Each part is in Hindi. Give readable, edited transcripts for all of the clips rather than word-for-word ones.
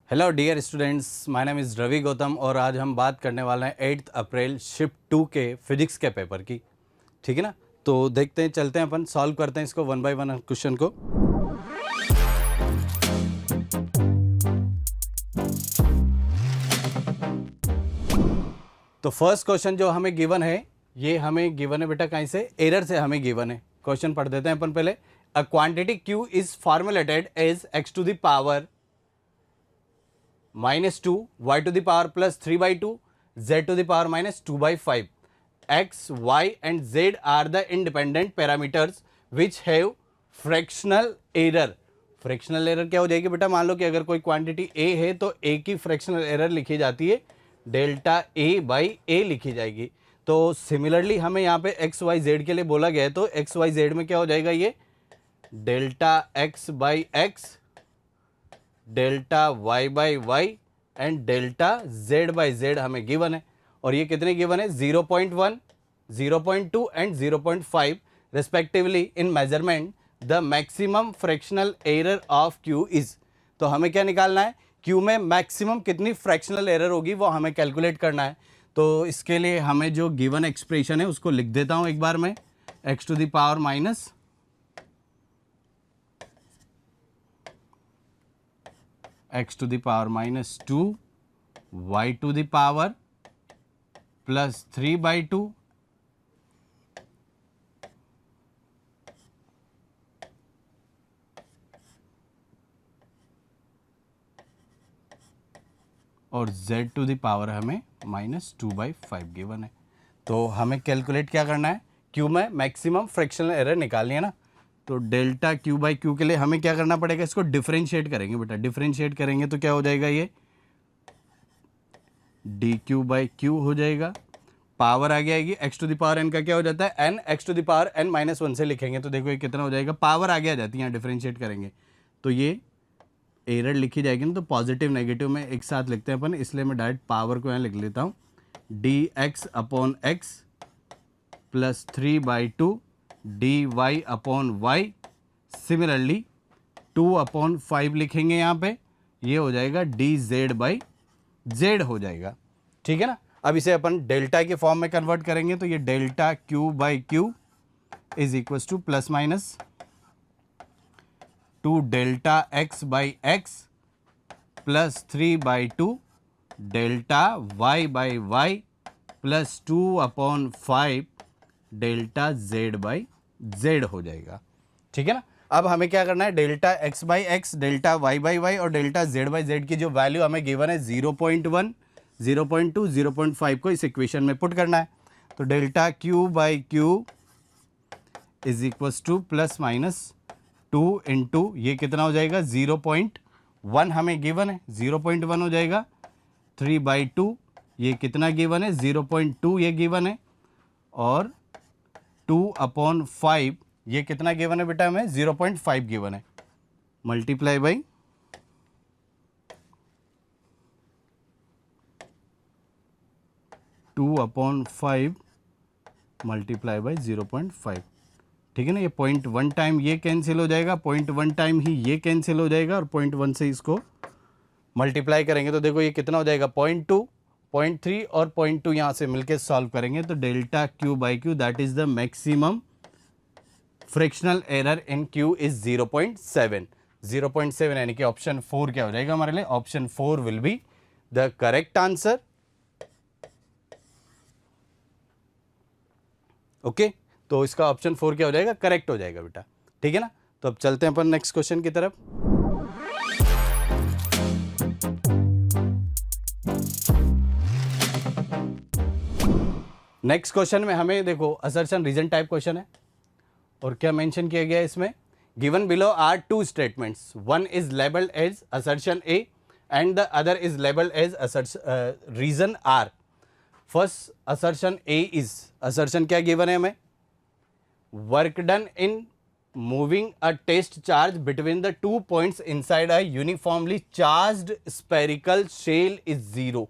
Hello dear students, my name is Ravi Gautam और आज हम बात करने वाले हैं 8 अप्रैल शिफ्ट 2 के फिजिक्स के पेपर की। ठीक है ना। तो देखते हैं, चलते हैं, अपन सॉल्व करते हैं इसको वन बाय वन क्वेश्चन को। तो फर्स्ट क्वेश्चन जो हमें गिवन है, ये हमें गिवन है बेटा कहीं से, एरर से हमें गिवन है। क्वेश्चन पढ़ देते हैं अपन पहले। A quantity Q is formulated as x to the power -2, y to the power +3/2, z to the power -2/5. x, y and z are the independent parameters which have fractional error. Fractional error क्या हो जाएगी बेटा? मान लो कि अगर कोई क्वांटिटी a है तो a की फ्रैक्शनल एरर लिखी जाती है डेल्टा a बाई a लिखी जाएगी। तो सिमिलरली हमें यहाँ पे x y z के लिए बोला गया है, तो x y z में क्या हो जाएगा? ये delta x by x, delta y by y and delta z by z हमें गिवन है। और ये कितने गिवन है? 0.1, 0.2 and 0.5 respectively in measurement the maximum fractional error of q is. तो हमें क्या निकालना है? q में मैक्सिमम कितनी फ्रैक्शनल एरर होगी वो हमें कैलकुलेट करना है। तो इसके लिए हमें जो गिवन एक्सप्रेशन है उसको लिख देता हूं एक बार में। x to the power minus x to the power -2, y to the power +3/2, और z to the power हमें -2/5 गिवन है। तो हमें कैलकुलेट क्या करना है? q में मैक्सिमम फ्रैक्शनल एरर निकालनी है ना। तो डेल्टा q बाई क्यू के लिए हमें क्या करना पड़ेगा? इसको डिफरेंशिएट करेंगे बेटा। डिफरेंशिएट करेंगे तो क्या हो जाएगा? ये डी क्यू बाई क्यू हो जाएगा। पावर आगे आएगी, x to the power n का क्या हो जाता है? n, x to the power n -1 से लिखेंगे तो देखो ये कितना हो जाएगा? पावर आगे आ जाती है यहाँ डिफरेंशिएट करेंगे तो ये एरर लिखी जाएगी ना। तो पॉजिटिव नेगेटिव में एक साथ लिखते हैं अपन, इसलिए मैं डायरेक्ट पावर को यहाँ लिख लेता हूँ। D x upon x +3/2 d y upon y. Similarly 2/5 लिखेंगे यहाँ पे, ये हो जाएगा डी जेड बाई जेड हो जाएगा। ठीक है ना। अब इसे अपन डेल्टा के फॉर्म में कन्वर्ट करेंगे तो ये delta Q by Q is equal to +2 delta x by x +3/2 delta y by y +2/5 delta z by z हो जाएगा। ठीक है ना। अब हमें क्या करना है? Delta x by x, delta y by y और डेल्टा z बाई z की जो वैल्यू हमें गिवन है 0.1, 0.2, 0.5 को इस इक्वेशन में पुट करना है। तो delta q by Q is equal to +-2 into ये कितना हो जाएगा? 0.1 हमें गिवन है, 0.1 हो जाएगा। 3/2 ये कितना गिवन है? 0.2 ये गिवन है। और 2/5 ये कितना गिवन है बेटा? हमें 0.5 गिवन है। Multiply by 2/5 multiply by 0.5। ठीक है ना। ये 0.1 टाइम ये कैंसिल हो जाएगा, 0.1 टाइम ही ये कैंसिल हो जाएगा और 0.1 से इसको मल्टीप्लाई करेंगे तो देखो ये कितना हो जाएगा? 0.2, 0.3 और 0.2 यहाँ से मिलके सॉल्व करेंगे तो delta Q by Q that is the maximum fractional error in Q is 0.7। 0.7 यानी कि ऑप्शन 4 क्या हो जाएगा हमारे लिए? Option 4 will be the correct answer. Okay, तो इसका ऑप्शन 4 क्या हो जाएगा? करेक्ट हो जाएगा बेटा। ठीक है ना। तो अब चलते हैं अपन नेक्स्ट क्वेश्चन की तरफ। नेक्स्ट क्वेश्चन में हमें देखो असर्शन रीजन टाइप क्वेश्चन है और क्या मेंशन किया गया है इसमें? Given below are two statements, one is labelled as assertion A and the other is labelled as reason R. First assertion A is, assertion क्या गिवन है हमें? Work done in moving a test charge between the 2 points inside a uniformly charged spherical shell is 0।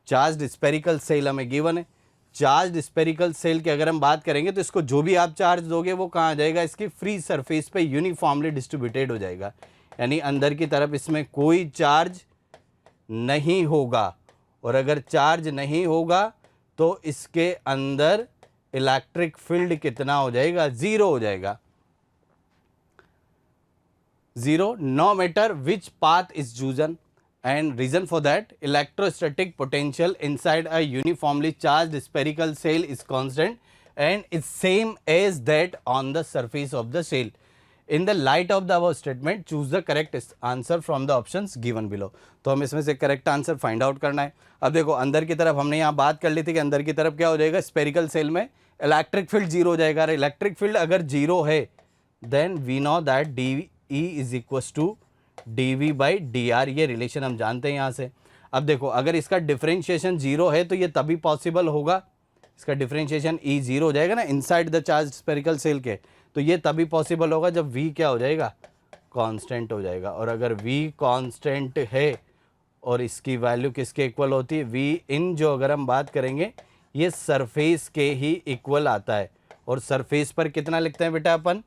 Charged spherical shell हमें गिवन है। चार्ज स्पेरिकल सेल की अगर हम बात करेंगे तो इसको जो भी आप चार्ज दोगे वो कहाँ आ जाएगा? इसकी फ्री सरफेस पे यूनिफॉर्मली डिस्ट्रीब्यूटेड हो जाएगा। यानी अंदर की तरफ इसमें कोई चार्ज नहीं होगा, और अगर चार्ज नहीं होगा तो इसके अंदर इलेक्ट्रिक फील्ड कितना हो जाएगा, जीरो हो जाएगा, zero, no matter which path is chosen, and reason for that, electrostatic potential inside a uniformly charged spherical cell is constant and is same as that on the surface of the cell. In the light of the above statement, choose the correct answer from the options given below. तो हम इसमें से करेक्ट आंसर फाइंड आउट करना है. अब देखो अंदर की तरफ हमने यहाँ बात कर ली थी कि अंदर की तरफ क्या हो जाएगा, स्पेरिकल सेल में इलेक्ट्रिक फील्ड जीरो हो जाएगा. इलेक्ट्रिक फील्ड अगर जीरो है then we know that d E is equal to dv by d r, ये रिलेशन हम जानते हैं यहाँ से. अब देखो अगर इसका डिफरेंशिएशन जीरो है तो ये तभी पॉसिबल होगा, इसका डिफरेंशिएशन ई जीरो हो जाएगा ना inside the charge spherical shell के, तो ये तभी पॉसिबल होगा जब v क्या हो जाएगा, कांस्टेंट हो जाएगा. और अगर v कांस्टेंट है और इसकी वैल्यू किसके इक्वल होती है, v इन जो अगर हम बात करेंगे ये सरफेस के ही इक्वल आता है. और सरफेस पर कितना लिखते हैं बेटा अपन,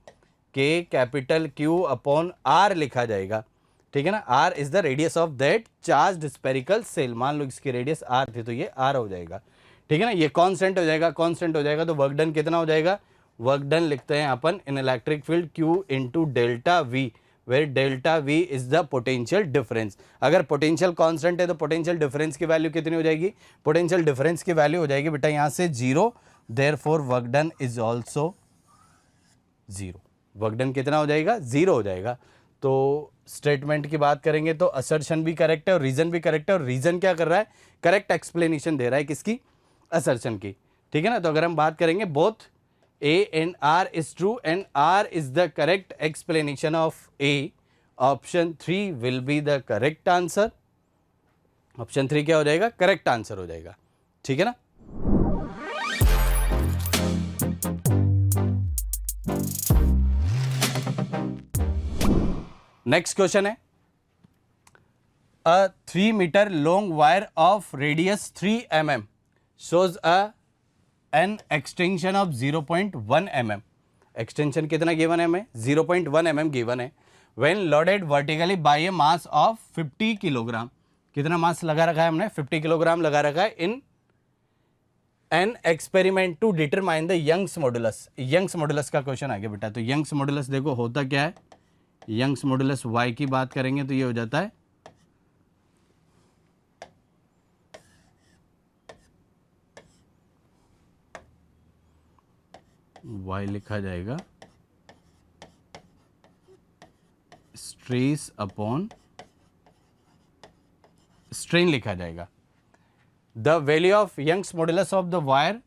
k capital Q upon R लिखा जाएगा. ठीक है ना, R is the radius of that charged spherical shell. मान लो इसकी रेडियस R थी तो ये R हो जाएगा. ठीक है ना, ये कांस्टेंट हो जाएगा, कांस्टेंट हो जाएगा तो वर्क डन कितना हो जाएगा, वर्क डन लिखते हैं अपन in electric field Q into delta V, where delta V is the potential difference. अगर पोटेंशियल कांस्टेंट है तो पोटेंशियल डिफरेंस की वैल्यू कितनी हो जाएगी, पोटेंशियल डिफरेंस की वैल्यू हो जाएगी बेटा यहाँ से zero, therefore work done is also zero. Work done कितना हो जाएगा, जीरो हो जाएगा. तो स्टेटमेंट की बात करेंगे तो असर्शन भी करेक्ट है और रीजन भी करेक्ट है. और रीजन क्या कर रहा है, करेक्ट एक्सप्लेनेशन दे रहा है किसकी, असर्शन की. ठीक है ना, तो अगर हम बात करेंगे both A and R is true and R is the correct explanation of A, option 3 will be the correct answer. Option 3 क्या हो जाएगा, करेक्ट आंसर हो जाएगा. ठीक है ना. नेक्स्ट क्वेश्चन है, a 3 metre long wire of radius 3 mm shows an extension of 0.1 mm. Extension कितना गिवन है हमें, 0.1 mm गिवन है. when loaded vertically by a mass of 50 kilogram, कितना मास लगा रखा है हमने, 50 किलोग्राम लगा रखा है in an experiment to determine the Young's modulus. Young's modulus का क्वेश्चन आ गया बेटा. तो यंग्स मॉडुलस देखो होता क्या है, यंग्स मॉडुलस y की बात करेंगे तो ये हो जाता है y लिखा जाएगा स्ट्रेस अपॉन स्ट्रेन लिखा जाएगा. The value of Young's modulus of the wire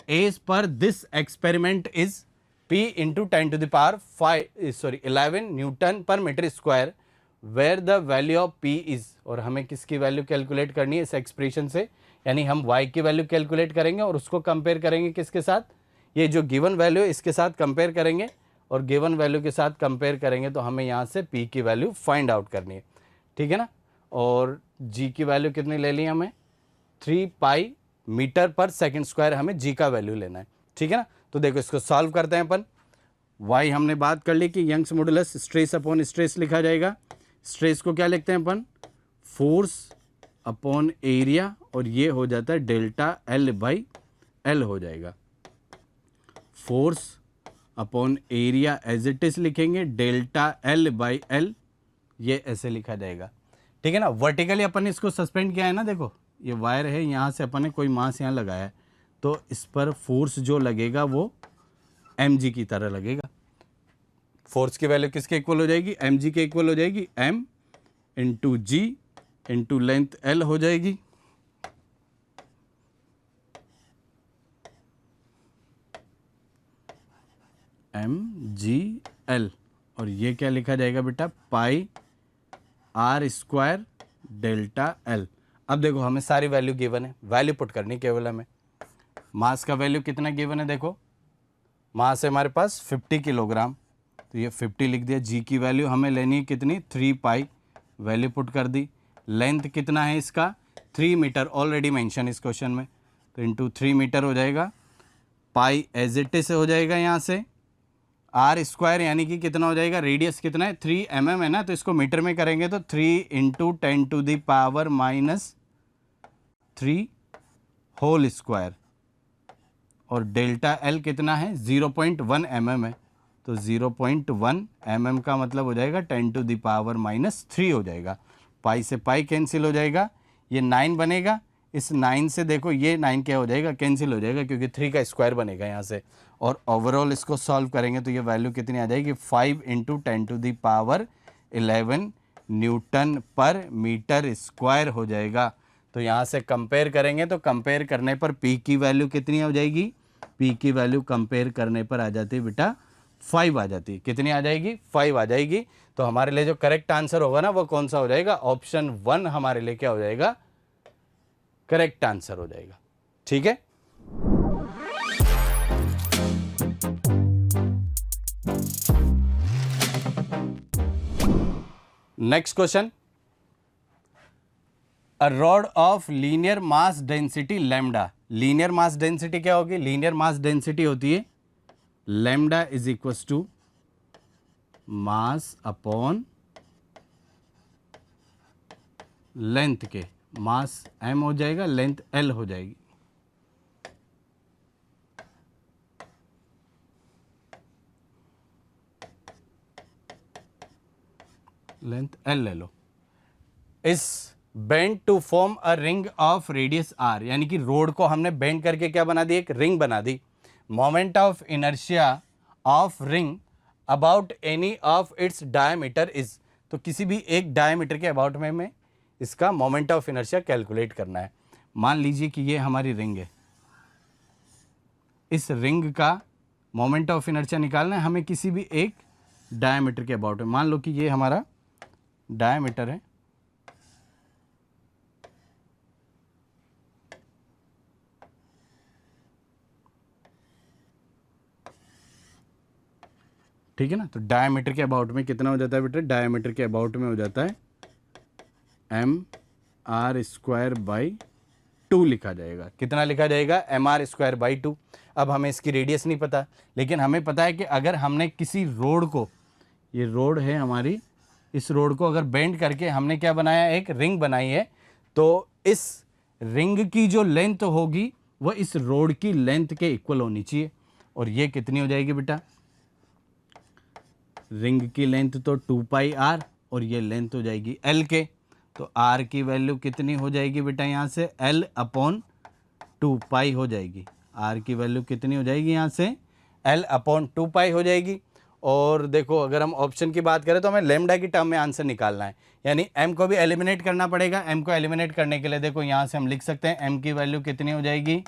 as per this experiment is P into 10 to the power 11 newton per metre square, where the value of P is. और हमें किसकी वैल्यू कैलकुलेट करनी है इस एक्सप्रेशन से, यानी हम y की वैल्यू कैलकुलेट करेंगे और उसको कंपेयर करेंगे किसके साथ, ये जो गिवन वैल्यू है इसके साथ कंपेयर करेंगे और गिवन वैल्यू के साथ कंपेयर करेंगे तो हमें यहाँ से P की वैल्यू फाइंड आउट करनी है. ठीक है ना. और G की वैल्यू कितनी ले ली हमें, 3 पाई मीटर पर सेकेंड स्क्वायर हमें G का वैल्यू लेना है. ठीक है ना. तो देखो इसको सॉल्व करते हैं अपन. y हमने बात कर ली कि Young's modulus stress upon stress लिखा जाएगा. स्ट्रेस को क्या लिखते हैं अपन, फोर्स अपॉन एरिया, और ये हो जाता है डेल्टा L बाई L हो जाएगा. Force upon area as it is लिखेंगे, डेल्टा L बाई L, ये ऐसे लिखा जाएगा. ठीक है ना. वर्टिकली अपन ने इसको सस्पेंड किया है ना, देखो ये वायर है, यहाँ से अपन ने कोई मास यहाँ लगाया है तो इस पर फोर्स जो लगेगा वो mg की तरह लगेगा. फोर्स की वैल्यू किसके इक्वल हो जाएगी, mg के इक्वल हो जाएगी, m इंटू जी इंटू लेंथ l हो जाएगी. mgl, और ये क्या लिखा जाएगा बेटा, पाई r स्क्वायर डेल्टा l. अब देखो हमें सारी वैल्यू गिवन है, वैल्यू पुट करनी केवल हमें. मास का वैल्यू कितना गिवन है, देखो मास है हमारे पास 50 किलोग्राम, तो ये 50 लिख दिया. जी की वैल्यू हमें लेनी है कितनी, 3 पाई, वैल्यू पुट कर दी. लेंथ कितना है इसका, 3 मीटर, ऑलरेडी मेंशन इस क्वेश्चन में, तो इंटू 3 मीटर हो जाएगा. पाई एज इट इज हो जाएगा यहाँ से, आर स्क्वायर यानी कि कितना हो जाएगा, रेडियस कितना है 3 mm है ना, तो इसको मीटर में करेंगे तो 3 इंटू 10⁻³ होल स्क्वायर, और डेल्टा एल कितना है 0.1 mm है, तो 0.1 mm का मतलब हो जाएगा 10⁻³ हो जाएगा। पाई से पाई कैंसिल हो जाएगा, ये 9 बनेगा, इस 9 से देखो ये 9 क्या हो जाएगा, कैंसिल हो जाएगा क्योंकि 3 का स्क्वायर बनेगा यहाँ से, और ओवरऑल इसको सॉल्व करेंगे तो ये वैल्यू कितनी आ जाएगी 5 into 10⁻11 Newton per metre square हो जाएगा। तो यहाँ से कंपेयर करेंगे तो कंपेयर करने पर पी की वैल्यू कितनी हो जाएगी, पी की वैल्यू कंपेयर करने पर आ जाती है बेटा 5 आ जाती है। कितनी आ जाएगी, 5 आ जाएगी। तो हमारे लिए जो करेक्ट आंसर होगा ना वो कौन सा हो जाएगा, ऑप्शन 1 हमारे लिए क्या हो जाएगा, करेक्ट आंसर हो जाएगा। ठीक है, next question, a rod of linear mass density lambda. Linear mass density क्या होगी, लीनियर मास डेंसिटी होती है lambda is equals to mass upon length के, मास m हो जाएगा, लेंथ l हो जाएगी। लेंथ l ले लो। Is bend to form a ring of radius r, यानी कि रोड को हमने बेंड करके क्या बना दी, एक रिंग बना दी। Moment of inertia of ring about any of its diameter is, तो किसी भी एक डायमीटर के अबाउट में इसका मोमेंट ऑफ इनर्शिया कैलकुलेट करना है। मान लीजिए कि ये हमारी रिंग है, इस रिंग का मोमेंट ऑफ इनर्शिया निकालना है हमें किसी भी एक डायमीटर के अबाउट में। मान लो कि ये हमारा डायमीटर है, ठीक है ना। तो डायमीटर के अबाउट में कितना हो जाता है बेटा, डायमीटर के अबाउट में हो जाता है mr²/2 लिखा जाएगा। कितना लिखा जाएगा, mr²/2। अब हमें इसकी रेडियस नहीं पता, लेकिन हमें पता है कि अगर हमने किसी रोड को, ये रोड है हमारी, इस रोड को अगर बेंड करके हमने क्या बनाया, एक रिंग बनाई है, तो इस रिंग की जो लेंथ होगी वह इस रोड की लेंथ के इक्वल होनी चाहिए। और ये कितनी हो जाएगी बेटा, रिंग की लेंथ तो 2πr और ये लेंथ हो जाएगी l के, तो r की वैल्यू कितनी हो जाएगी बेटा, यहाँ से l/2π हो जाएगी। r की वैल्यू कितनी हो जाएगी, यहाँ से l/2π हो जाएगी। और देखो अगर हम ऑप्शन की बात करें तो हमें लैम्डा की टर्म में आंसर निकालना है, यानी m को भी एलिमिनेट करना पड़ेगा। m को एलिमिनेट करने के लिए देखो यहाँ से हम लिख सकते हैं m की वैल्यू कितनी हो जाएगी,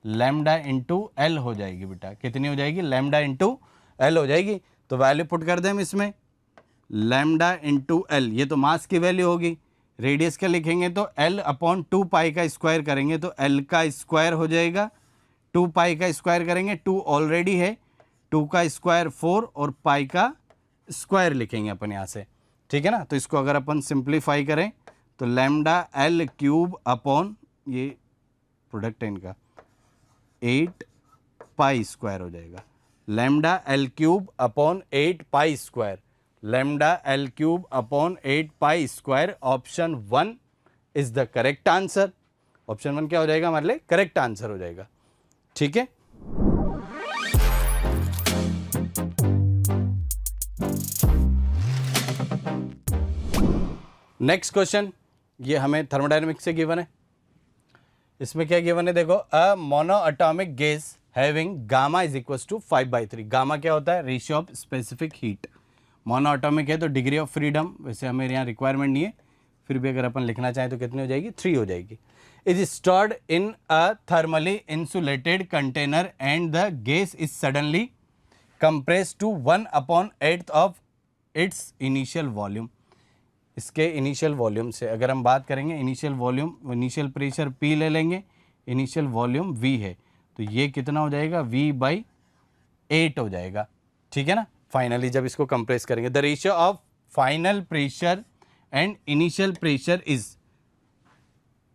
लैम्डा इंटू l हो जाएगी बेटा। कितनी हो जाएगी, लैम्डा इंटू l हो जाएगी। तो वैल्यू पुट कर दें हम इसमें, लैम्डा इंटू l, ये तो मास की वैल्यू होगी। रेडियस का लिखेंगे तो l/2π का स्क्वायर करेंगे तो l का स्क्वायर हो जाएगा, 2π का स्क्वायर करेंगे, 2 ऑलरेडी है, 2 का स्क्वायर 4 और पाई का स्क्वायर लिखेंगे अपन यहाँ से, ठीक है ना। तो इसको अगर अपन सिंप्लीफाई करें तो λl³ ये प्रोडक्ट है इनका 8π² हो जाएगा। λl³/8π², λl³/8π², option 1 is the correct answer. Option 1 क्या हो जाएगा हमारे लिए, करेक्ट आंसर हो जाएगा। ठीक है, नेक्स्ट क्वेश्चन, ये हमें थर्मोडायनेमिक्स से गिवन है। इसमें क्या गिवन है, देखो, a monoatomic gas having gamma is equals to 5/3। Gamma क्या होता है, ratio of specific heat. Monoatomic है तो डिग्री ऑफ फ्रीडम, वैसे हमें यहाँ रिक्वायरमेंट नहीं है, फिर भी अगर अपन लिखना चाहें तो कितनी हो जाएगी, 3 हो जाएगी। Is stored in a thermally insulated container and the gas is suddenly compressed to 1/8 of its initial volume. इसके इनिशियल वॉल्यूम से अगर हम बात करेंगे, initial volume, initial pressure P ले लेंगे, इनिशियल वॉल्यूम V है, तो ये कितना हो जाएगा, V/8 हो जाएगा। ठीक है ना। फाइनली जब इसको कंप्रेस करेंगे, the ratio of final pressure and initial pressure is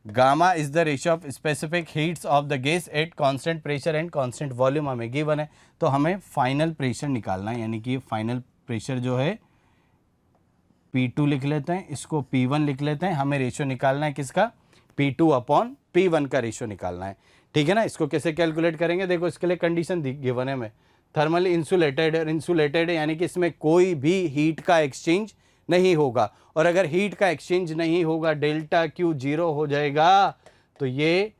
gamma is the ratio of specific heats of the gas at constant pressure and constant volume हमें गिवन है। तो हमें फाइनल प्रेशर निकालना है, यानी कि फाइनल प्रेशर जो है P2 लिख लेते हैं, इसको P1 लिख लेते हैं। हमें रेशियो निकालना है किसका, P2 अपॉन P1 का रेशियो निकालना है, ठीक है ना। इसको कैसे कैलकुलेट करेंगे, देखो इसके लिए कंडीशन गिवन है हमें, थर्मली इंसुलेटेड, इंसुलेटेड यानी कि इसमें कोई भी हीट का एक्सचेंज नहीं होगा, और अगर हीट का एक्सचेंज नहीं होगा डेल्टा Q 0 हो जाएगा, तो ये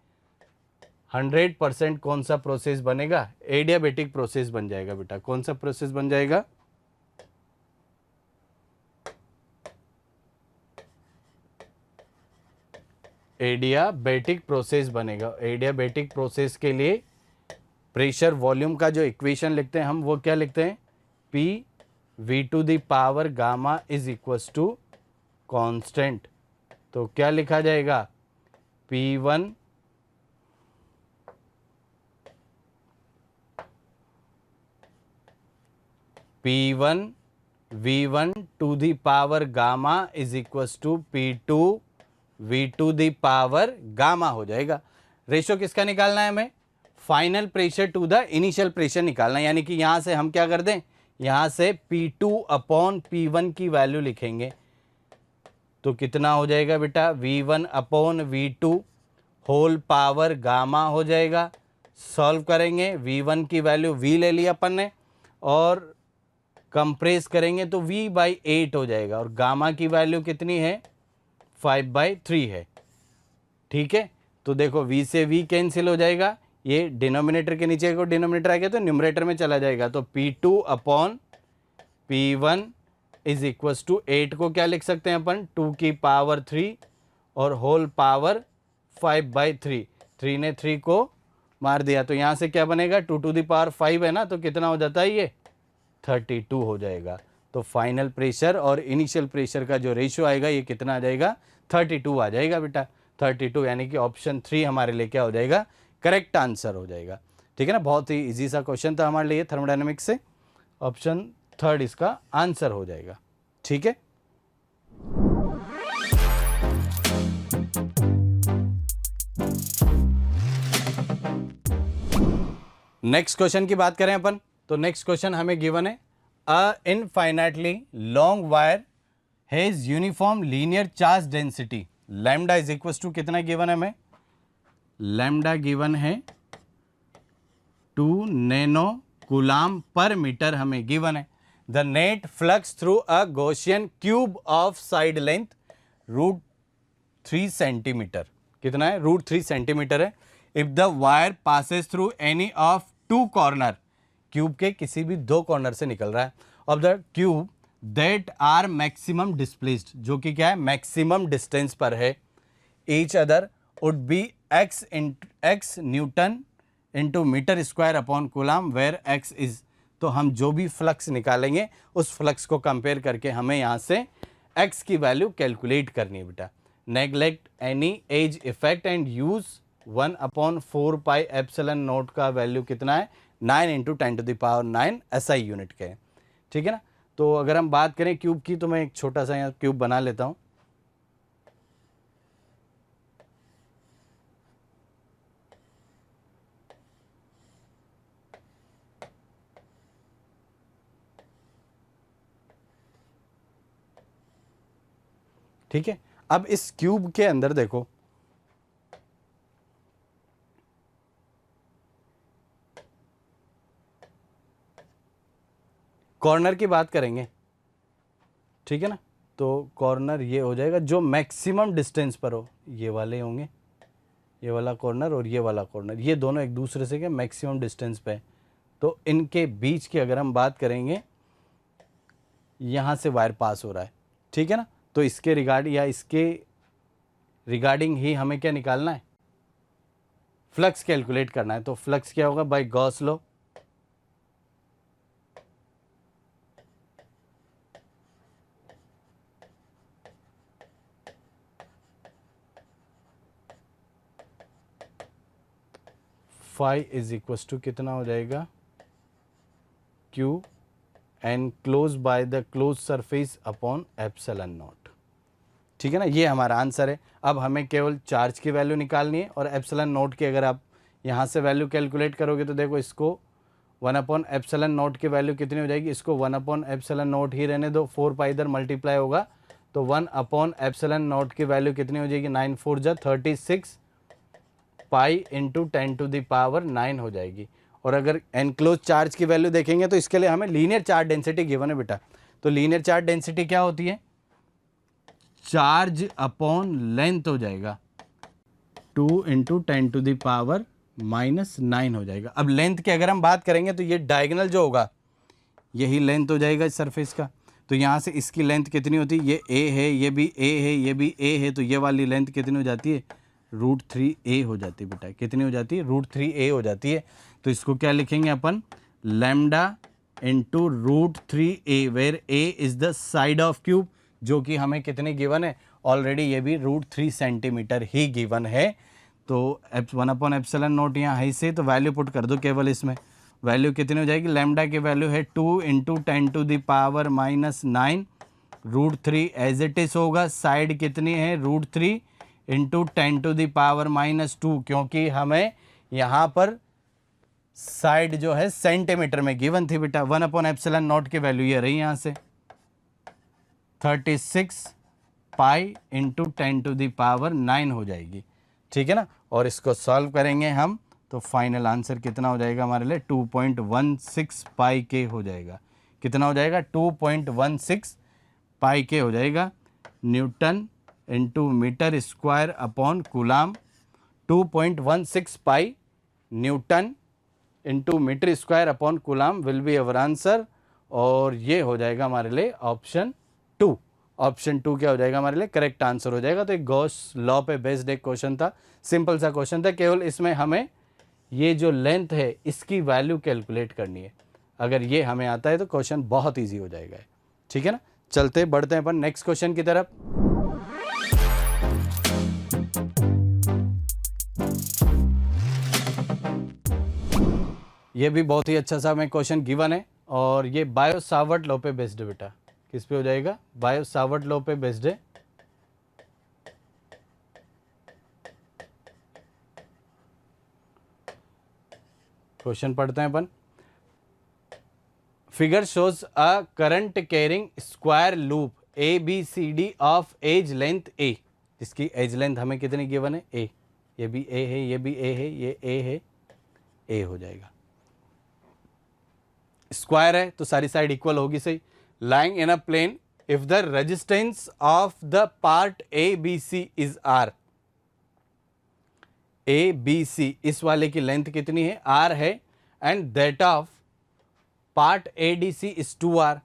100% कौन सा प्रोसेस बनेगा, एडियाबेटिक प्रोसेस बन जाएगा बेटा। कौन सा प्रोसेस बन जाएगा, एडियाबेटिक प्रोसेस बनेगा। एडियाबेटिक प्रोसेस के लिए प्रेशर वॉल्यूम का जो इक्वेशन लिखते हैं हम, वो क्या लिखते हैं, P V to the power gamma is equals to constant. तो क्या लिखा जाएगा, P1 V1 to the power gamma is equals to P2 V2 the power gamma हो जाएगा। रेशियो किसका निकालना है हमें, final pressure to the initial pressure निकालना है, यानी कि यहां से हम क्या कर दें, यहां से P2 अपॉन P1 की वैल्यू लिखेंगे। तो कितना हो जाएगा बेटा, V1 upon V2 whole power gamma हो जाएगा। सॉल्व करेंगे, V1 की वैल्यू V ले लिया अपन ने, और कंप्रेस करेंगे तो V/8 हो जाएगा, और गामा की वैल्यू कितनी है, 5/3 है, ठीक है। तो देखो V से V कैंसिल हो जाएगा, ये डिनोमिनेटर के नीचे को डिनोमिनेटर आ गया तो न्यूमरेटर में चला जाएगा। तो P2 upon P1 is equals to 8 को क्या लिख सकते हैं अपन, 2 की पावर 3 और होल पावर 5/3, 3 ने 3 को मार दिया, तो यहाँ से क्या बनेगा, 2 टू द पावर 5 है ना, तो कितना हो जाता है ये 32 हो जाएगा। तो फाइनल प्रेशर और इनिशियल प्रेशर का जो रेशियो आएगा ये कितना आ जाएगा, 32 आ जाएगा बेटा। 32 यानी कि ऑप्शन 3 हमारे लिए क्या हो जाएगा, करेक्ट आंसर हो जाएगा, ठीक है ना। बहुत ही इजी सा क्वेश्चन था हमारे लिए थर्मोडायनेमिक्स से, ऑप्शन 3 इसका आंसर हो जाएगा, ठीक है। नेक्स्ट क्वेश्चन की बात करें अपन, तो नेक्स्ट क्वेश्चन हमें गिवन है, a infinitely long wire has uniform linear charge density lambda is equal to कितना गिवन है हमें, लैम्डा गिवन है 2 नैनो कूलाम पर मीटर हमें गिवन है। The net flux through a Gaussian cube of side length √3 centimetre, कितना है, √3 सेंटीमीटर है। If the wire passes through any of 2 corner, cube के किसी भी 2 कॉर्नर से निकल रहा है, of the cube that are maximum displaced, जो कि क्या है, मैक्सिमम डिस्टेंस पर है, each other would be x newton into metre square upon coulomb where x is. तो हम जो भी फ्लक्स निकालेंगे उस फ्लक्स को कंपेयर करके हमें यहाँ से x की वैल्यू कैलकुलेट करनी है बेटा। Neglect any as effect and use 1/4 pi epsilon not का वैल्यू कितना है, 9 × 10⁹ SI यूनिट के, ठीक है ना। तो अगर हम बात करें क्यूब की, तो मैं एक छोटा सा यहाँ क्यूब बना लेता हूँ। ठीक है, अब इस क्यूब के अंदर देखो, कॉर्नर की बात करेंगे, ठीक है ना। तो कॉर्नर ये हो जाएगा जो मैक्सिमम डिस्टेंस पर हो, ये वाले होंगे, ये वाला कॉर्नर और ये वाला कॉर्नर, ये दोनों एक दूसरे से क्या मैक्सिमम डिस्टेंस पे है। तो इनके बीच की अगर हम बात करेंगे, यहाँ से वायर पास हो रहा है, ठीक है ना। तो इसके रिगार्ड या इसके रिगार्डिंग ही हमें क्या निकालना है, फ्लक्स कैलकुलेट करना है। तो फ्लक्स क्या होगा, by Gauss law, phi is equal to कितना हो जाएगा, Q enclosed by the close surface upon epsilon naught, ठीक है ना, ये हमारा आंसर है। अब हमें केवल चार्ज की वैल्यू निकालनी है और एप्सिलॉन नॉट की अगर आप यहाँ से वैल्यू कैलकुलेट करोगे तो देखो इसको 1/ε0 की वैल्यू कितनी हो जाएगी, इसको 1/ε0 ही रहने दो, 4 पाई इधर मल्टीप्लाई होगा तो 1/ε0 की वैल्यू कितनी हो जाएगी, 9 4 जा 36 पाई इंटू 10⁻9 हो जाएगी। और अगर एनक्लोज चार्ज की वैल्यू देखेंगे तो इसके लिए हमें लीनियर चार्ज डेंसिटी गिवन है बेटा। तो लीनियर चार्ज डेंसिटी क्या होती है, चार्ज अपॉन लेंथ हो जाएगा 2 × 10⁻⁻9 हो जाएगा। अब लेंथ की अगर हम बात करेंगे तो ये डायगोनल जो होगा यही लेंथ हो जाएगा इस सरफेस का। तो यहाँ से इसकी लेंथ कितनी होती है, ये a है, ये भी a है, ये भी a है, तो ये वाली लेंथ कितनी हो जाती है, √3a हो जाती है बेटा। कितनी हो जाती है, √3a हो जाती है। तो इसको क्या लिखेंगे अपन, lambda into √3a, where a is the side of cube, जो कि हमें कितनी गिवन है, ऑलरेडी ये भी √3 सेंटीमीटर ही गिवन है। तो 1/ε0 यहाँ है से, तो वैल्यू पुट कर दो केवल इसमें। वैल्यू कितनी हो जाएगी, लैम्डा की वैल्यू है 2 × 10⁻⁻9, √3 एज इट इज होगा, साइड कितनी है √3 × 10⁻⁻2, क्योंकि हमें यहाँ पर साइड जो है सेंटीमीटर में गिवन थी बेटा। 1/ε0 की वैल्यू ये रही यहाँ से 36 पाई इंटू 10⁻9 हो जाएगी, ठीक है ना। और इसको सॉल्व करेंगे हम तो फाइनल आंसर कितना हो जाएगा हमारे लिए, 2.16 पाई के हो जाएगा। कितना हो जाएगा, 2.16 पाई के हो जाएगा, newton into metre square upon coulomb. 2.16 pi newton into metre square upon coulomb will be our answer. और ये हो जाएगा हमारे लिए ऑप्शन 2। ऑप्शन 2 क्या हो जाएगा हमारे लिए, करेक्ट आंसर हो जाएगा। तो एक गॉस लॉ पे बेस्ड एक क्वेश्चन था, सिंपल सा क्वेश्चन था, केवल इसमें हमें ये जो लेंथ है इसकी वैल्यू कैलकुलेट करनी है। अगर ये हमें आता है तो क्वेश्चन बहुत ईजी हो जाएगा, ठीक है ना। चलते बढ़ते हैं अपन नेक्स्ट क्वेश्चन की तरफ। ये भी बहुत ही अच्छा सा हमें क्वेश्चन गिवन है और ये बायो सावर्ट लॉ पे बेस्ड है बेटा। किस पे हो जाएगा, बायो सावर्ट लॉ पे बेस्ड है। क्वेश्चन पढ़ते हैं अपन। Figure shows a current carrying square loop ABCD of edge length A, जिसकी एज लेंथ हमें कितनी गिवन है, A। ये भी A है, ये भी A है, ये A है, A हो जाएगा। स्क्वायर है तो सारी साइड इक्वल होगी, सही। Lying in a plane if the resistance of the part ABC is R। ABC इस वाले की लेंथ कितनी है, R है, and that of part ADC is 2R।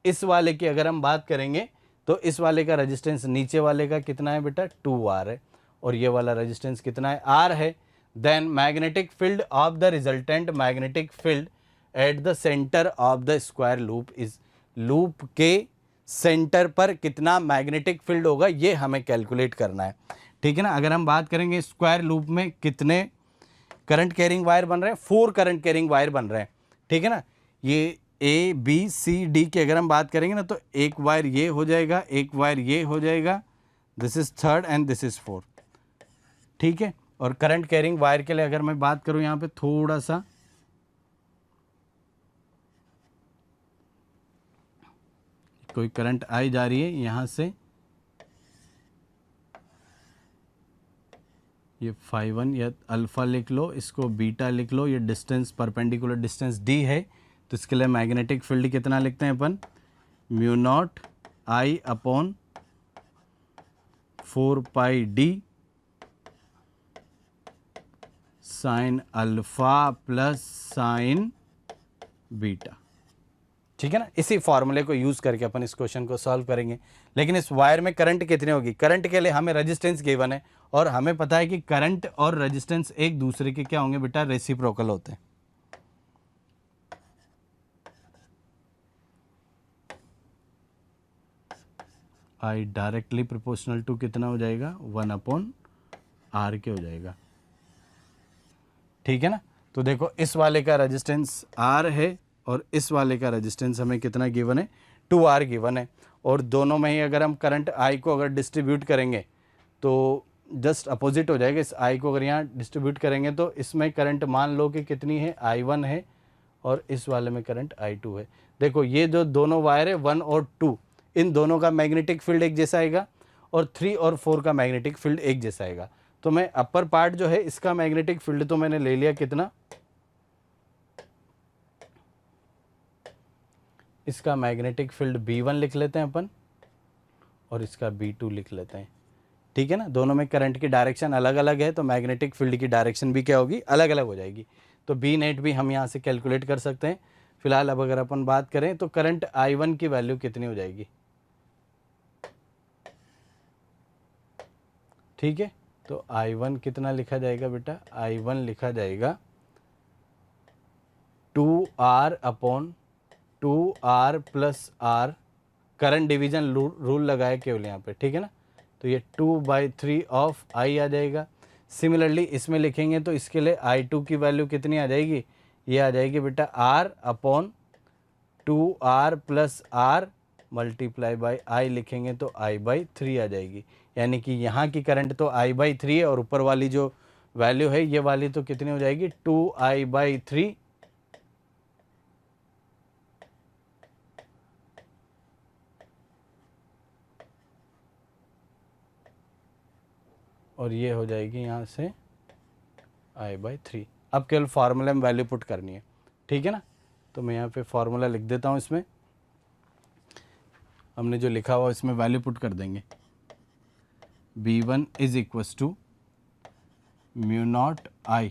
इस वाले की अगर हम बात करेंगे तो इस वाले का रेजिस्टेंस नीचे वाले का कितना है बेटा, 2R है, और ये वाला रेजिस्टेंस कितना है, R है। Then magnetic field of the resultant magnetic field at the centre of the square loop is, loop के सेंटर पर कितना मैग्नेटिक फील्ड होगा ये हमें कैलकुलेट करना है, ठीक है ना। अगर हम बात करेंगे स्क्वायर लूप में कितने करंट कैरिंग वायर बन रहे हैं, 4 करंट कैरिंग वायर बन रहे हैं, ठीक है ना। ये ABCD की अगर हम बात करेंगे ना तो एक वायर ये हो जाएगा, एक वायर ये हो जाएगा, this is 3rd and this is 4th, ठीक है। और करंट कैरिंग वायर के लिए अगर मैं बात करूं यहाँ पे थोड़ा सा, कोई करंट आई जा रही है यहाँ से, ये φ1 या अल्फा लिख लो, इसको बीटा लिख लो, ये डिस्टेंस परपेंडिकुलर डिस्टेंस d है, तो इसके लिए मैग्नेटिक फील्ड कितना लिखते हैं अपन, μ0 I upon 4 pi d sine alpha plus sign beta, ठीक है ना। इसी फॉर्मूले को यूज करके अपन इस क्वेश्चन को सॉल्व करेंगे। लेकिन इस वायर में करंट कितनी होगी, करंट के लिए हमें रेजिस्टेंस गिवन है और हमें पता है कि करंट और रेजिस्टेंस एक दूसरे के क्या होंगे बेटा, रेसिप्रोकल होते हैं। I डायरेक्टली प्रोपोर्शनल टू कितना हो जाएगा, 1/R के हो जाएगा, ठीक है ना। तो देखो इस वाले का रेजिस्टेंस R है और इस वाले का रेजिस्टेंस हमें कितना गिवन है, 2R गिवन है। और दोनों में ही अगर हम करंट आई को अगर डिस्ट्रीब्यूट करेंगे तो जस्ट अपोजिट हो जाएगा। इस आई को अगर यहाँ डिस्ट्रीब्यूट करेंगे तो इसमें करंट मान लो कि कितनी है, I1 है, और इस वाले में करंट I2 है। देखो ये जो दोनों वायर है 1 और 2, इन दोनों का मैग्नेटिक फील्ड एक जैसा आएगा और 3 और 4 का मैग्नेटिक फील्ड एक जैसा आएगा। तो मैं अपर पार्ट जो है इसका मैग्नेटिक फील्ड तो मैंने ले लिया कितना, इसका मैग्नेटिक फील्ड B1 लिख लेते हैं अपन और इसका B2 लिख लेते हैं। ठीक है ना, दोनों में करंट की डायरेक्शन अलग अलग है तो मैग्नेटिक फील्ड की डायरेक्शन भी क्या होगी, अलग अलग हो जाएगी। तो बी नेट भी हम यहाँ से कैलकुलेट कर सकते हैं। फिलहाल अब अगर अपन बात करें तो करंट I1 की वैल्यू कितनी हो जाएगी, ठीक है। तो I1 कितना लिखा जाएगा बेटा, I1 लिखा जाएगा 2R upon 2R plus R, current division rule लगाए केवल यहाँ पे, ठीक है ना। तो ये 2/3 ऑफ I आ जाएगा। सिमिलरली इसमें लिखेंगे तो इसके लिए I2 की वैल्यू कितनी आ जाएगी, ये आ जाएगी बेटा R upon 2R plus R multiply by I लिखेंगे तो I/3 आ जाएगी। यानी कि यहाँ की करंट तो I/3 है और ऊपर वाली जो वैल्यू है ये वाली तो कितनी हो जाएगी 2I/3 और ये हो जाएगी यहाँ से I/3। अब केवल फार्मूला में वैल्यू पुट करनी है, ठीक है ना। तो मैं यहाँ पे फार्मूला लिख देता हूँ, इसमें हमने जो लिखा हुआ इसमें वैल्यू पुट कर देंगे। B1 is equals to mu naught I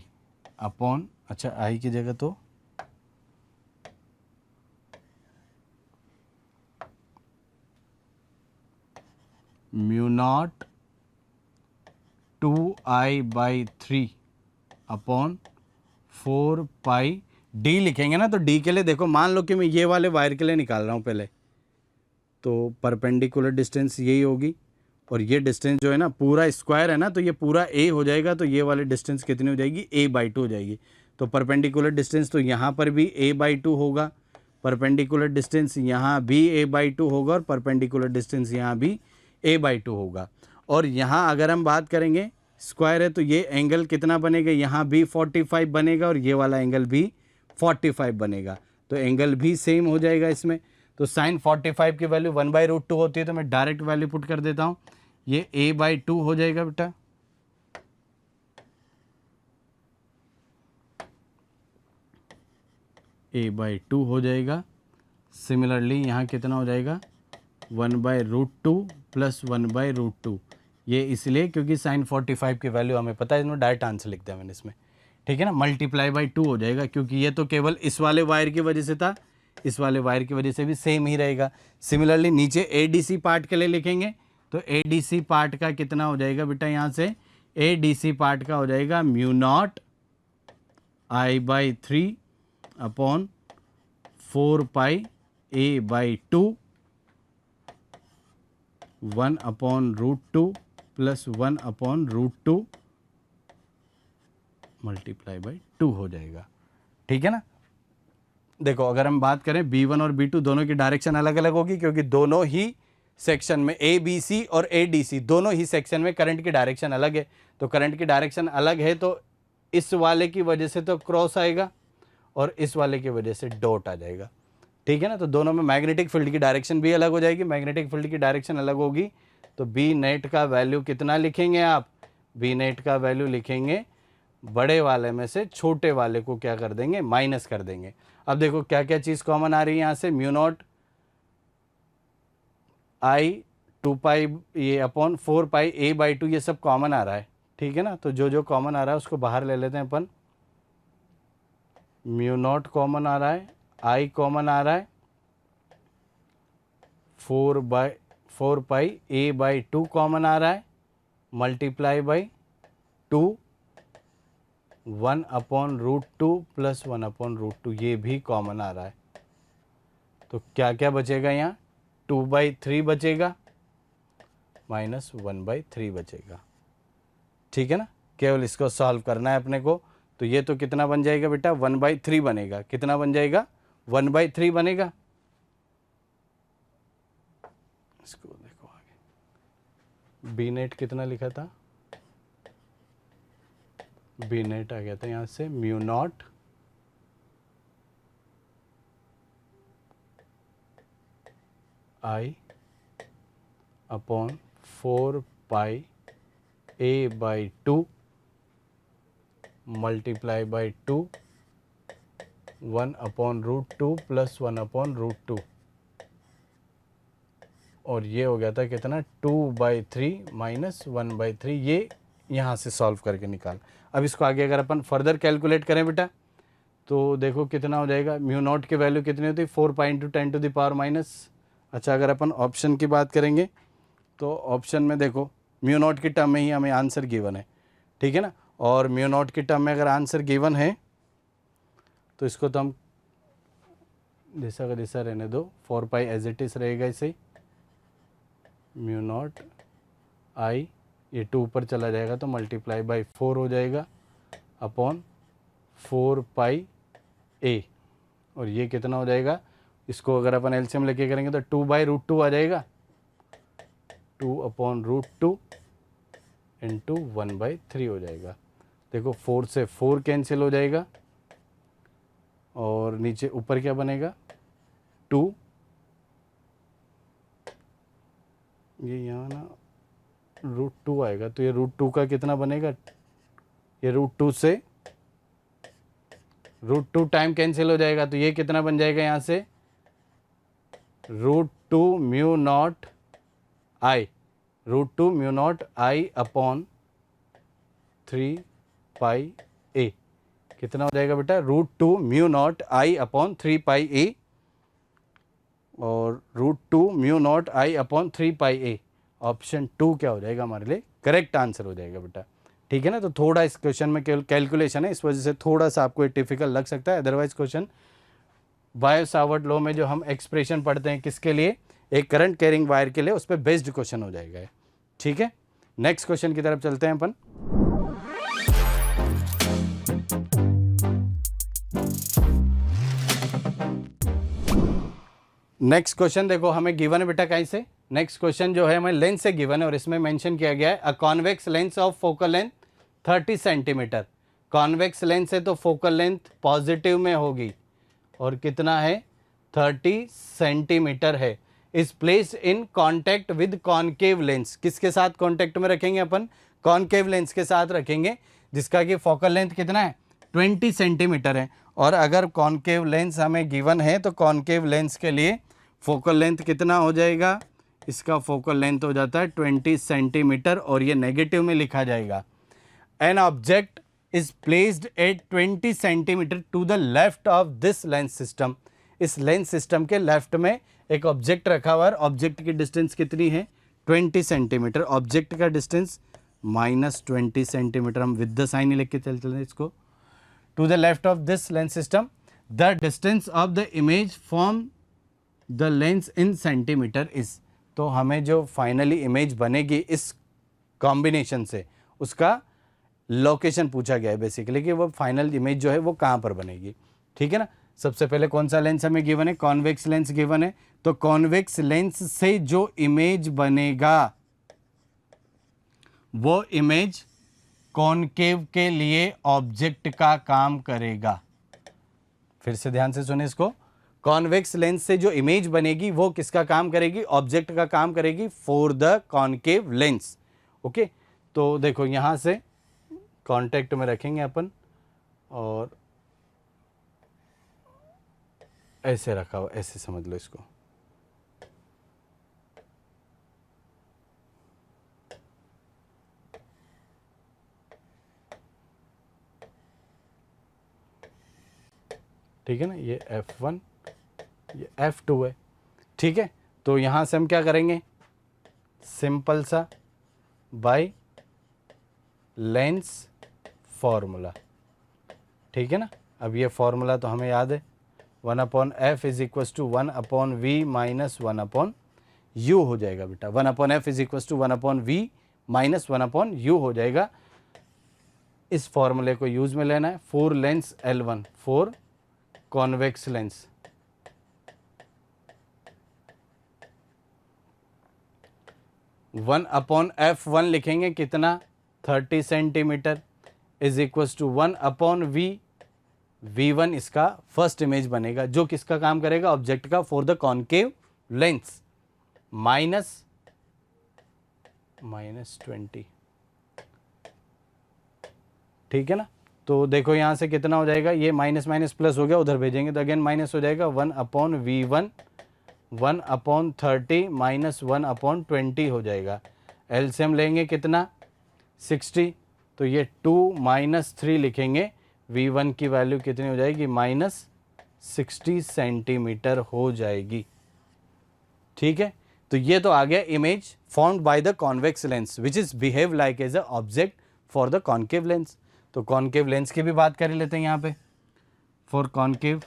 upon, अच्छा I की जगह तो mu naught 2I/3 upon 4 D लिखेंगे ना। तो D के लिए देखो, मान लो कि मैं ये वाले वायर के लिए निकाल रहा हूँ पहले, तो परपेंडिकुलर डिस्टेंस यही होगी और ये डिस्टेंस जो है ना पूरा स्क्वायर है ना, तो ये पूरा A हो जाएगा। तो ये वाली डिस्टेंस कितनी हो जाएगी, A/2 हो जाएगी। तो परपेंडिकुलर डिस्टेंस तो यहाँ पर भी A/2 होगा, परपेंडिकुलर डिस्टेंस यहाँ भी A/2 होगा और परपेंडिकुलर डिस्टेंस यहाँ भी A/2 होगा। और यहाँ अगर हम बात करेंगे स्क्वायर है तो ये एंगल कितना बनेगा, यहाँ भी 45 बनेगा और ये वाला एंगल भी 45 बनेगा। तो एंगल भी सेम हो जाएगा इसमें। तो साइन 45 की वैल्यू 1/√2 होती है, तो मैं डायरेक्ट वैल्यू पुट कर देता हूँ। ये A/2 हो जाएगा बेटा, A/2 हो जाएगा। सिमिलरली यहाँ कितना हो जाएगा 1/√2 प्लस 1/√2। ये इसलिए क्योंकि साइन 45 की वैल्यू हमें पता है, इसमें डायरेक्ट आंसर लिख दिया मैंने इसमें, ठीक है ना। मल्टीप्लाई बाई 2 हो जाएगा क्योंकि ये तो केवल इस वाले वायर की वजह से था, इस वाले वायर की वजह से भी सेम ही रहेगा। सिमिलरली नीचे ADC पार्ट के लिए लिखेंगे तो ADC पार्ट का कितना हो जाएगा बेटा, यहाँ से ADC पार्ट का हो जाएगा mu naught I/3 upon 4 A/2 1/√2 plus 1/√2 multiply by 2 हो जाएगा, ठीक है ना। देखो अगर हम बात करें B1 और B2 दोनों की डायरेक्शन अलग अलग होगी क्योंकि दोनों ही सेक्शन में ABC और ADC दोनों ही सेक्शन में करंट की डायरेक्शन अलग है। तो करंट की डायरेक्शन अलग है तो इस वाले की वजह से तो क्रॉस आएगा और इस वाले की वजह से डॉट आ जाएगा, ठीक है ना। तो दोनों में मैग्नेटिक फील्ड की डायरेक्शन भी अलग हो जाएगी। मैग्नेटिक फील्ड की डायरेक्शन अलग होगी तो बी नेट का वैल्यू कितना लिखेंगे आप, बी नेट का वैल्यू लिखेंगे बड़े वाले में से छोटे वाले को क्या कर देंगे, माइनस कर देंगे। अब देखो क्या क्या चीज़ कॉमन आ रही है यहाँ से, म्यू नॉट I 2 ये अपॉन 4 A/2 ये सब कॉमन आ रहा है, ठीक है ना। तो जो जो कॉमन आ रहा है उसको बाहर ले लेते हैं अपन। म्यू नॉट कॉमन आ रहा है, I कॉमन आ रहा है, 4 A/2 कॉमन आ रहा है, मल्टीप्लाई बाई 2 1/√2 प्लस 1/√2 ये भी कॉमन आ रहा है। तो क्या क्या बचेगा यहाँ, 2/3 बचेगा माइनस 1/3 बचेगा, ठीक है ना। केवल इसको सॉल्व करना है अपने को। तो ये तो कितना बन जाएगा बेटा 1/3 बनेगा, कितना बन जाएगा 1/3 बनेगा। इसको देखो आगे, बी नेट कितना लिखा था, बी नेट आ गया था यहाँ से mu naught I upon 4 pi a by 2 multiply by 2 1 upon root 2 plus 1 upon root 2, और ये हो गया था कितना 2/3 माइनस 1/3। ये यहाँ से सॉल्व करके निकाल। अब इसको आगे अगर अपन फर्दर कैलकुलेट करें बेटा तो देखो कितना हो जाएगा, म्यू नॉट की वैल्यू कितनी होती है 4 pi into 10 to the power minus. अच्छा अगर अपन ऑप्शन की बात करेंगे तो ऑप्शन में देखो म्यू नॉट की टर्म में ही हमें आंसर गिवन है, ठीक है ना, और म्यू नॉट की टर्म में अगर आंसर गिवन है तो इसको तो हम दिशा का दिशा रहने दो, 4 पाई एज इट इज रहेगा इसे, म्यू नॉट आई, ये 2 ऊपर चला जाएगा तो मल्टीप्लाई बाई 4 हो जाएगा अपॉन 4 पाई ए, और ये कितना हो जाएगा, इसको अगर अपन एलसीएम लेके करेंगे तो 2/√2 आ जाएगा, 2 अपॉन रूट 2 इंटू 1/3 हो जाएगा। देखो 4 से 4 कैंसिल हो जाएगा और नीचे ऊपर क्या बनेगा 2, ये यहाँ ना √2 आएगा तो ये √2 का कितना बनेगा, ये √2 से √2 टाइम कैंसिल हो जाएगा तो ये कितना बन जाएगा यहाँ से √2 mu naught I, √2 mu naught I upon 3 पाई ए, कितना हो जाएगा बेटा √2 म्यू नॉट आई अपॉन 3 पाई ए, और √2 mu naught I upon 3 pi A, option 2 क्या हो जाएगा हमारे लिए करेक्ट आंसर हो जाएगा बेटा, ठीक है ना। तो थोड़ा इस क्वेश्चन में कैलकुलेशन है, इस वजह से थोड़ा सा आपको डिफिकल्ट लग सकता है, otherwise question bio Savart law में जो हम एक्सप्रेशन पढ़ते हैं किसके लिए, एक करंट कैरिंग वायर के लिए, उस पर बेस्ड क्वेश्चन हो जाएगा, ठीक है। नेक्स्ट क्वेश्चन की तरफ चलते हैं अपन। नेक्स्ट क्वेश्चन देखो हमें गिवन है बेटा कहीं से, नेक्स्ट क्वेश्चन जो है हमें लेंस से गिवन है और इसमें मेंशन किया गया है a convex lens of focal length 30 centimetre. Convex lens है तो फोकल लेंथ पॉजिटिव में होगी और कितना है 30 सेंटीमीटर है, is placed in contact with concave lens. किसके साथ कॉन्टेक्ट में रखेंगे अपन, कॉनकेव लेंस के साथ रखेंगे, जिसका कि फोकल लेंथ कितना है 20 सेंटीमीटर है। और अगर कॉनकेव लेंस हमें गिवन है तो कॉनकेव लेंस के लिए फोकल लेंथ कितना हो जाएगा, इसका फोकल लेंथ हो जाता है 20 सेंटीमीटर और ये नेगेटिव में लिखा जाएगा। An object is placed at 20 centimetre to the left of this lens system. इस लेंस सिस्टम के लेफ्ट में एक ऑब्जेक्ट रखा हुआ है, ऑब्जेक्ट की डिस्टेंस कितनी है 20 सेंटीमीटर, ऑब्जेक्ट का डिस्टेंस -20 सेंटीमीटर, हम विद द साइन ही लिख के चलते हैं इसको। To the left of this lens system the distance of the image from the lens in centimetre is. तो हमें जो फाइनली इमेज बनेगी इस कॉम्बिनेशन से उसका लोकेशन पूछा गया है बेसिकली कि वो फाइनल इमेज जो है वो कहाँ पर बनेगी, ठीक है ना। सबसे पहले कौन सा लेंस हमें गिवन है, कॉन्वेक्स लेंस गिवन है, तो कॉन्वेक्स लेंस से जो इमेज बनेगा वो इमेज कॉनकेव के लिए ऑब्जेक्ट का काम करेगा। फिर से ध्यान से सुने इसको, कॉन्वेक्स लेंस से जो इमेज बनेगी वो किसका काम करेगी, ऑब्जेक्ट का काम करेगी for the concave lens. Okay, तो देखो यहां से कांटेक्ट में रखेंगे अपन और ऐसे रखा हुआ, ऐसे समझ लो इसको, ठीक है ना, ये F1 ये F2 है, ठीक है। तो यहाँ से हम क्या करेंगे, सिंपल सा बाय लेंस फॉर्मूला, ठीक है ना। अब ये फॉर्मूला तो हमें याद है, 1/f is equal to 1/v minus 1/u हो जाएगा बेटा। 1/f is equal to 1/v minus 1/u हो जाएगा। इस फॉर्मूले को यूज में लेना है for Lenz L1, for convex lens. 1/f1 लिखेंगे कितना 30 centimetre is equals to 1/v, v1 इसका फर्स्ट इमेज बनेगा जो किसका काम करेगा, ऑब्जेक्ट का, for the concave lens, minus 20, ठीक है ना। तो देखो यहाँ से कितना हो जाएगा, ये माइनस माइनस प्लस हो गया, उधर भेजेंगे तो अगेन माइनस हो जाएगा, 1/v1 1/30 माइनस 1/20 हो जाएगा। एलसीएम लेंगे कितना 60, तो ये 2 माइनस 3 लिखेंगे, v1 की वैल्यू कितनी हो जाएगी, -60 सेंटीमीटर हो जाएगी, ठीक है। तो ये तो आ गया image formed by the convex lens which is behave like as a object for the concave lens. तो कॉन्केव लेंस की भी बात कर लेते हैं यहाँ पे। फॉर कॉन्केव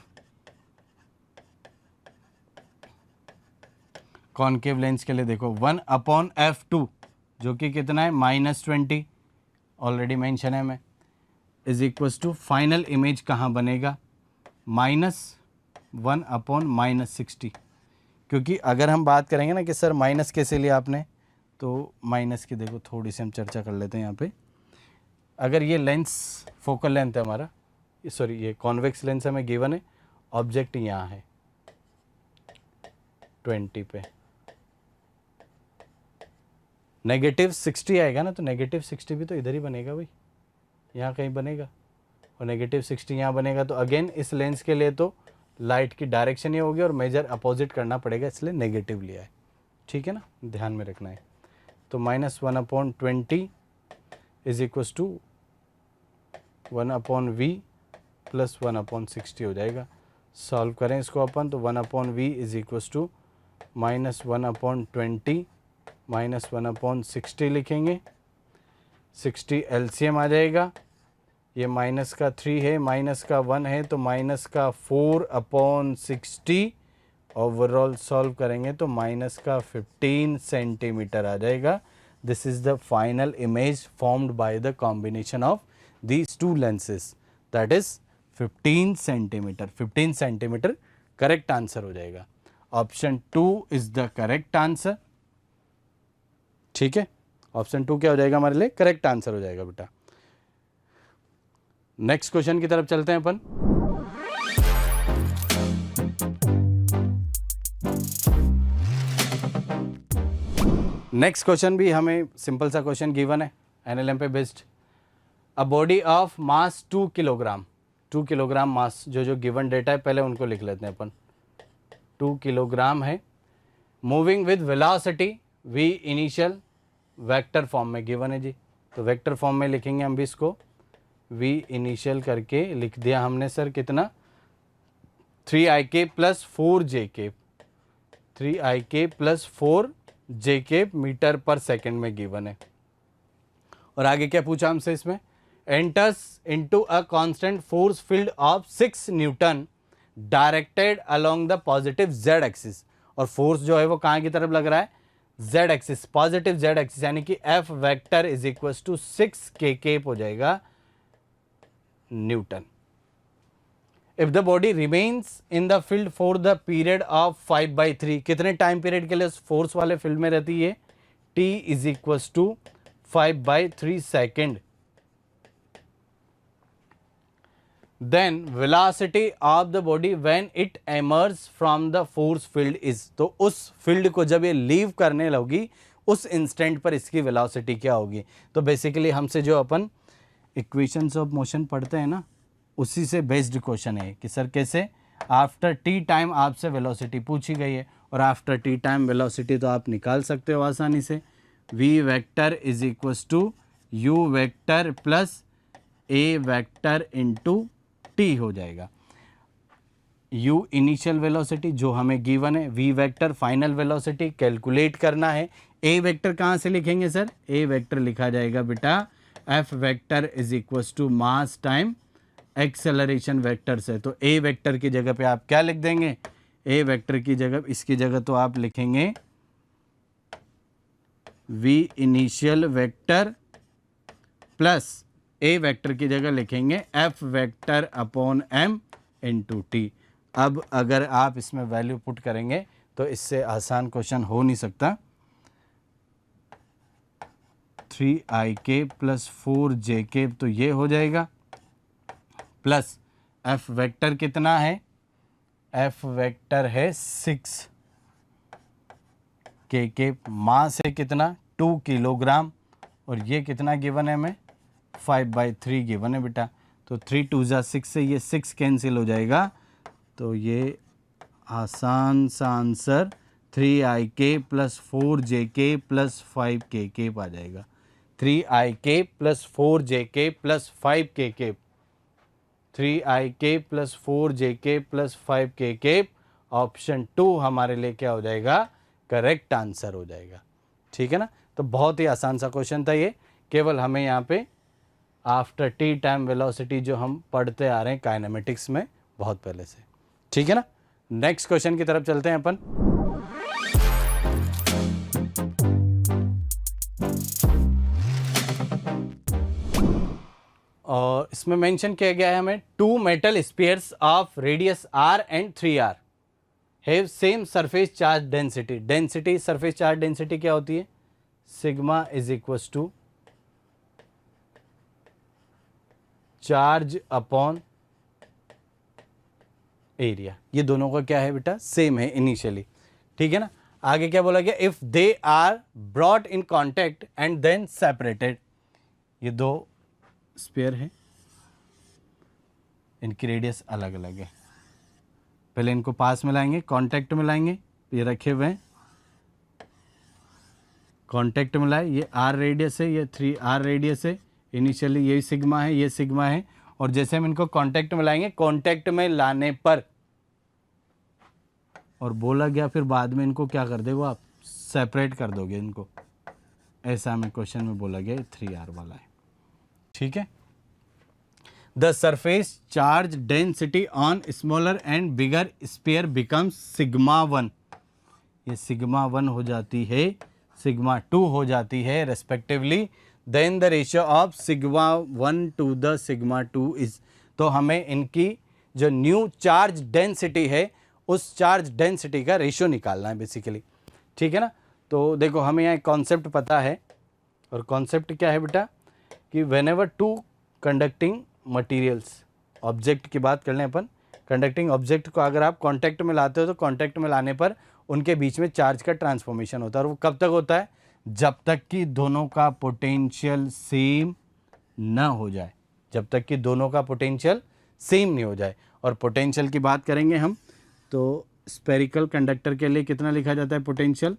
लेंस के लिए देखो 1/f2 जो कि कितना है -20, ऑलरेडी मेंशन है मैं, is equals to final image कहाँ बनेगा, -1/-60। क्योंकि अगर हम बात करेंगे ना कि सर माइनस कैसे लिया आपने, तो माइनस की देखो थोड़ी सी हम चर्चा कर लेते हैं यहाँ पे। अगर ये लेंस फोकल लेंथ है हमारा, सॉरी ये कॉन्वेक्स लेंस हमें गिवन है, ऑब्जेक्ट यहाँ है 20 पे, -60 आएगा ना, तो -60 भी तो इधर ही बनेगा भाई, यहाँ कहीं बनेगा, और -60 यहाँ बनेगा। तो अगेन इस लेंस के लिए तो लाइट की डायरेक्शन ये होगी और मेजर अपोजिट करना पड़ेगा, इसलिए नेगेटिव लिया है, ठीक है ना, ध्यान में रखना है। तो -1/20 is equals to 1/v plus 1/60 हो जाएगा। सॉल्व करें इसको अपन, तो 1/v is equals to -1/20 minus 1/60 लिखेंगे, 60 एलसीएम आ जाएगा, ये माइनस का 3 है, माइनस का 1 है, तो माइनस का 4/60, ओवरऑल सॉल्व करेंगे तो माइनस का 15 सेंटीमीटर आ जाएगा। This is the final image formed by the combination of these two lenses, that is 15 centimetre. 15 centimetre correct answer हो जाएगा। Option 2 is the correct answer, ठीक है, ऑप्शन 2 क्या हो जाएगा हमारे लिए, करेक्ट आंसर हो जाएगा बेटा। नेक्स्ट क्वेश्चन की तरफ चलते हैं अपन। नेक्स्ट क्वेश्चन भी हमें सिंपल सा क्वेश्चन गिवन है, एनएलएम पे based. A body of mass 2 kilogram, 2 kilogram mass, जो गिवन डेटा है पहले उनको लिख लेते हैं अपन। 2 किलोग्राम है, moving with velocity v initial vector form में गिवन है जी, तो वेक्टर फॉर्म में लिखेंगे हम भी इसको, v इनिशियल करके लिख दिया हमने सर कितना, 3ik plus 4j, 3ik plus 4j metre per second में गिवन है। और आगे क्या पूछा हमसे इसमें, enters into a constant force field of 6 Newton directed along the positive z axis, और फोर्स जो है वो कहाँ की तरफ लग रहा है, z axis, positive z axis, यानी कि F vector is equal to 6 kk हो जाएगा newton. If the body remains in the field for the period of 5/3, कितने टाइम पीरियड के लिए फोर्स वाले फील्ड में रहती है, t is equal to 5/3 second, then velocity of the body when it emerges from the force field is, तो उस फील्ड को जब ये लीव करने लगेगी उस इंस्टेंट पर इसकी वेलोसिटी क्या होगी। तो बेसिकली हमसे जो अपन इक्वेशंस ऑफ मोशन पढ़ते हैं ना, उसी से बेस्ड क्वेश्चन है कि सर कैसे, आफ्टर टी टाइम आपसे वेलोसिटी पूछी गई है, और आफ्टर टी टाइम वेलोसिटी तो आप निकाल सकते हो आसानी से, v vector is equals to u vector plus a vector into t हो जाएगा। u इनिशियल वेलोसिटी जो हमें गिवन है, v vector final velocity calculate करना है। a वेक्टर कहाँ से लिखेंगे सर, a वेक्टर लिखा जाएगा बेटा f vector is equals to mass time acceleration vector से। तो a वेक्टर की जगह पे आप क्या लिख देंगे, a वेक्टर की जगह, इसकी जगह तो आप लिखेंगे v initial vector plus a vector की जगह लिखेंगे f vector upon m into T. अब अगर आप इसमें वैल्यू पुट करेंगे तो इससे आसान क्वेश्चन हो नहीं सकता। 3ik प्लस 4jk, तो ये हो जाएगा, प्लस एफ वेक्टर कितना है, एफ वेक्टर है 6 के मास है कितना 2 किलोग्राम, और ये कितना गिवन है हमें 5/3 गिवन है बेटा। तो 3 2 6 से ये 6 कैंसिल हो जाएगा, तो ये आसान सा answer 3ik plus 4jk plus 5kk आ जाएगा। 3ik plus 4jk plus 5kk, 3ik plus 4jk plus 5kk, option 2 हमारे लिए क्या हो जाएगा, करेक्ट आंसर हो जाएगा। ठीक है ना। तो बहुत ही आसान सा क्वेश्चन था ये, केवल हमें यहाँ पे आफ्टर टी टाइम वेलोसिटी जो हम पढ़ते आ रहे हैं काइनेमेटिक्स में बहुत पहले से। ठीक है ना। नेक्स्ट क्वेश्चन की तरफ चलते हैं अपन। और इसमें मेंशन किया गया है हमें 2 metal spheres of radius r and 3r have same surface charge density. Density, surface charge density क्या होती है, sigma is equals to charge upon area. ये दोनों का क्या है बेटा, सेम है इनिशियली। ठीक है ना। आगे क्या बोला गया, if they are brought in contact and then separated. ये दो स्फीयर है, इनकी रेडियस अलग अलग है, पहले इनको पास में लाएंगे, कांटेक्ट में लाएंगे, ये रखे हुए हैं, कांटेक्ट में लाए, ये r रेडियस है, ये 3r रेडियस है, इनिशियली यही सिग्मा है, ये सिग्मा है, और जैसे हम इनको कांटेक्ट में लाएंगे, कांटेक्ट में लाने पर, और बोला गया फिर बाद में इनको क्या कर देगा आप, सेपरेट कर दोगे इनको, ऐसा हमें क्वेश्चन में बोला गया, 3r वाला है। ठीक है। The surface charge density on smaller and bigger sphere becomes sigma 1। ये सिग्मा 1 हो जाती है, सिग्मा 2 हो जाती है respectively. Then the ratio of sigma 1 to the sigma 2 is, तो हमें इनकी जो न्यू चार्ज डेंसिटी है उस चार्ज डेंसिटी का रेशियो निकालना है बेसिकली। ठीक है ना। तो देखो हमें यहाँ एक कॉन्सेप्ट पता है, और कॉन्सेप्ट क्या है बेटा कि whenever two conducting materials, object की बात कर लें अपन, कंडक्टिंग ऑब्जेक्ट को अगर आप कांटेक्ट में लाते हो तो कांटेक्ट में लाने पर उनके बीच में चार्ज का ट्रांसफॉर्मेशन होता है, और वो कब तक होता है, जब तक कि दोनों का पोटेंशियल सेम न हो जाए, जब तक कि दोनों का पोटेंशियल सेम नहीं हो जाए। और पोटेंशियल की बात करेंगे हम तो स्पेरिकल कंडक्टर के लिए कितना लिखा जाता है पोटेंशियल,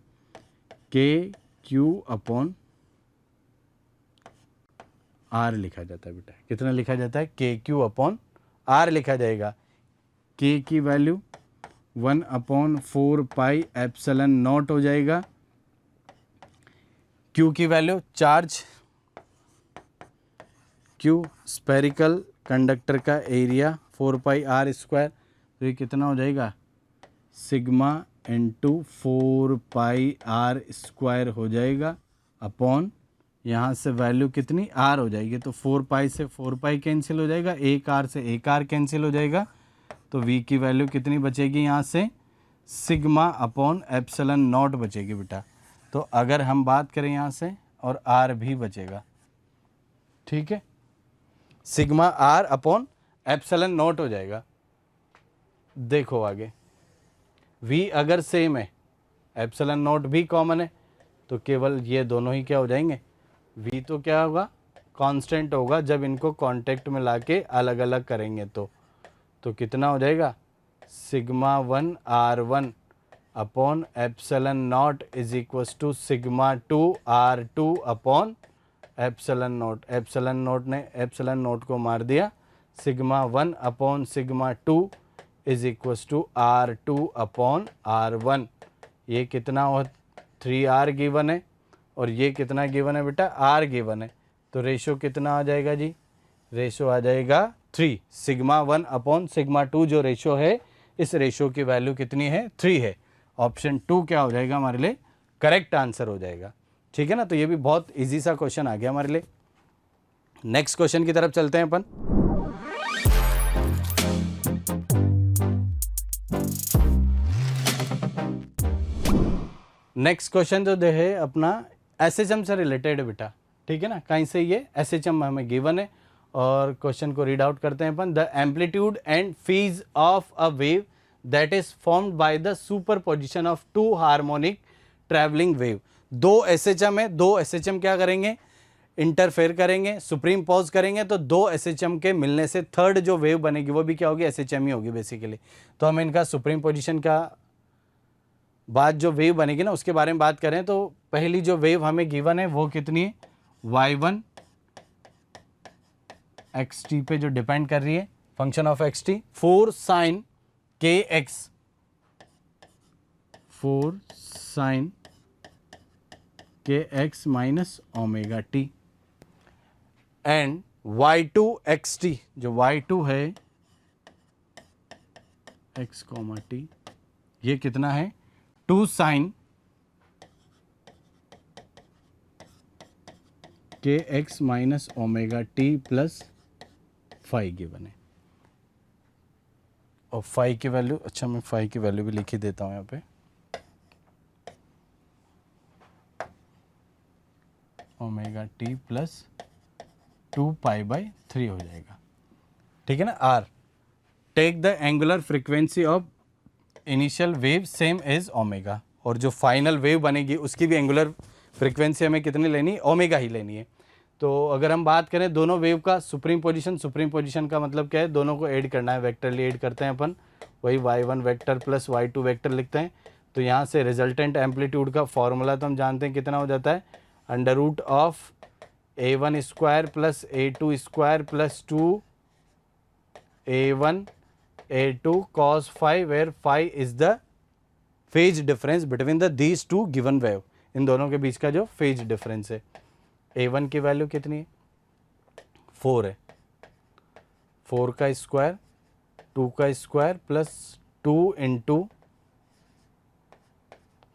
KQ/R लिखा जाता है बेटा। कितना लिखा जाता है, KQ/R लिखा जाएगा। K की वैल्यू 1/4 पाई एप्सिलॉन नॉट हो जाएगा। Q की value charge, Q spherical conductor का एरिया 4 पाई R स्क्वायर, तो ये कितना हो जाएगा, सिग्मा इंटू 4 पाई R स्क्वायर हो जाएगा, अपॉन यहाँ से वैल्यू कितनी R हो जाएगी, तो 4 पाई से 4 पाई कैंसिल हो जाएगा, एक R से एक R कैंसिल हो जाएगा, तो V की वैल्यू कितनी बचेगी, यहाँ से सिग्मा अपॉन एप्सिलॉन नॉट बचेगी बेटा। तो अगर हम बात करें यहाँ से, और R भी बचेगा। ठीक है, sigma R upon epsilon not हो जाएगा। देखो आगे V अगर सेम है, एप्सिलॉन नॉट भी कॉमन है, तो केवल ये दोनों ही क्या हो जाएंगे, V तो क्या होगा, कांस्टेंट होगा जब इनको कांटेक्ट में लाके अलग अलग करेंगे तो कितना हो जाएगा, sigma 1 R1 upon epsilon naught is equals to sigma 2 R2 upon epsilon naught. Epsilon naught ने एप्सिलॉन नॉट को मार दिया, sigma 1 upon sigma 2 is equals to R2 upon R1। ये कितना हो, 3R गिवन है, और ये कितना गिवन है बेटा, R गिवन है, तो रेशो कितना आ जाएगा जी, रेशो आ जाएगा 3। सिग्मा 1 अपॉन सिग्मा 2 जो रेशो है, इस रेशो की वैल्यू कितनी है, 3 है। ऑप्शन 2 क्या हो जाएगा हमारे लिए, करेक्ट आंसर हो जाएगा। ठीक है ना। तो ये भी बहुत इजी सा क्वेश्चन आ गया हमारे लिए। नेक्स्ट क्वेश्चन की तरफ चलते हैं अपन। नेक्स्ट क्वेश्चन जो है अपना एसएचएम से रिलेटेड है बेटा। ठीक है ना। कहीं से ये SHM हमें गिवन है और क्वेश्चन को रीड आउट करते हैं अपन। The amplitude and phase of a wave that is formed by the superposition of two harmonic travelling wave. दो SHM है, दो SHM क्या करेंगे, इंटरफेयर करेंगे, सुप्रीम पॉज करेंगे, तो दो SHM के मिलने से थर्ड जो वेव बनेगी वो भी क्या होगी, SHM ही होगी बेसिकली। तो हम इनका सुप्रीम पोजिशन का बाद जो वेव बनेगी ना उसके बारे में बात करें तो पहली जो वेव हमें गिवन है वो कितनी है, y1 xt पे जो डिपेंड कर रही है, function of xt, 4 sin kx, 4 sin kx minus omega T, and y2 xt, जो y2 है x t, ये कितना है 2 sin kx minus omega T plus 5 given है। और 5 की वैल्यू, अच्छा मैं 5 की वैल्यू भी लिख ही देता हूँ यहाँ पे, ओमेगा टी प्लस 2π/3 हो जाएगा, ठीक है ना। Or, take the angular frequency of initial wave same as omega, और जो फाइनल वेव बनेगी उसकी भी एंगुलर फ्रीक्वेंसी हमें कितनी लेनी है, ओमेगा ही लेनी है। तो अगर हम बात करें दोनों वेव का सुप्रीम पोजीशन का मतलब क्या है, दोनों को ऐड करना है, वेक्टरली ऐड करते हैं अपन, वही y1 vector plus y2 vector लिखते हैं। तो यहाँ से रिजल्टेंट एम्पलीट्यूड का फॉर्मूला तो हम जानते हैं कितना हो जाता है, under root of a1 square plus a2 square plus 2a1 a2 cos phi, where phi is the phase difference between the these two given wave, इन दोनों के बीच का जो फेज डिफरेंस है। a1 की वैल्यू कितनी है, 4 है, 4 का स्क्वायर 2 का square plus 2 into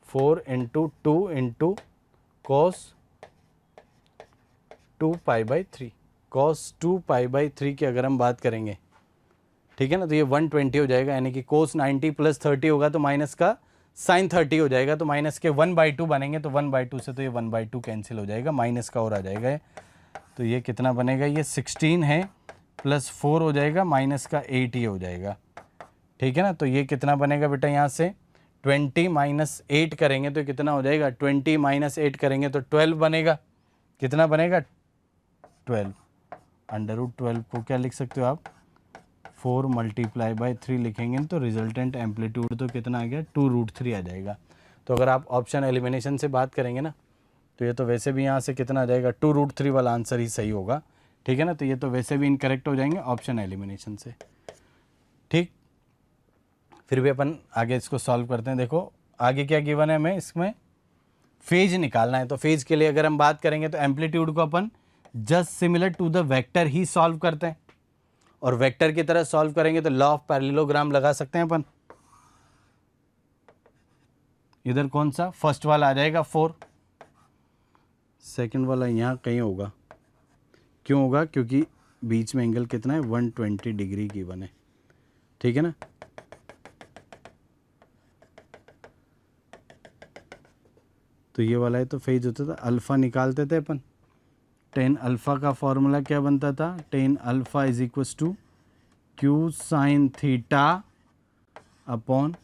4 into 2 into cos 2π/3, cos 2π/3 की अगर हम बात करेंगे, ठीक है ना, तो ये 120 हो जाएगा, यानी कि कोस 90 प्लस 30 होगा तो माइनस का साइन 30 हो जाएगा, तो माइनस के 1/2 बनेंगे, तो 1/2 से तो ये 1/2 कैंसिल हो जाएगा, माइनस का और आ जाएगा। तो ये कितना बनेगा, ये 16 है प्लस 4 हो जाएगा, माइनस का 8 ही हो जाएगा, ठीक है ना। तो ये कितना बनेगा बेटा, यहाँ से 20 माइनस 8 करेंगे तो कितना हो जाएगा, 20 माइनस 8 करेंगे तो 12 बनेगा, कितना बनेगा 12, अंडर रूट 12 को क्या लिख सकते हो आप, 4 × 3 लिखेंगे तो रिजल्टेंट एम्पलीट्यूड तो कितना आ गया, 2√3 आ जाएगा। तो अगर आप ऑप्शन एलिमिनेशन से बात करेंगे ना तो ये तो वैसे भी यहाँ से कितना आ जाएगा, 2√3 वाला आंसर ही सही होगा, ठीक है ना। तो ये तो वैसे भी इनकरेक्ट हो जाएंगे ऑप्शन एलिमिनेशन से, ठीक। फिर भी अपन आगे इसको सॉल्व करते हैं। देखो आगे क्या गिवन है, हमें इसमें फेज निकालना है। तो फेज के लिए अगर हम बात करेंगे तो एम्पलीट्यूड को अपन just similar to the vector ही सॉल्व करते हैं, और वेक्टर की तरह सॉल्व करेंगे तो लॉ ऑफ पैरेललोग्राम लगा सकते हैं अपन। इधर कौन सा, फर्स्ट वाला आ जाएगा 4, सेकंड वाला यहाँ कहीं होगा, क्यों होगा, क्योंकि बीच में एंगल कितना है, 120 डिग्री गिवन है, ठीक है ना। तो ये वाला है तो फेज होता था, अल्फा निकालते थे अपन, tan अल्फ़ा का फॉर्मूला क्या बनता था, tan alpha is equals to q sine theta upon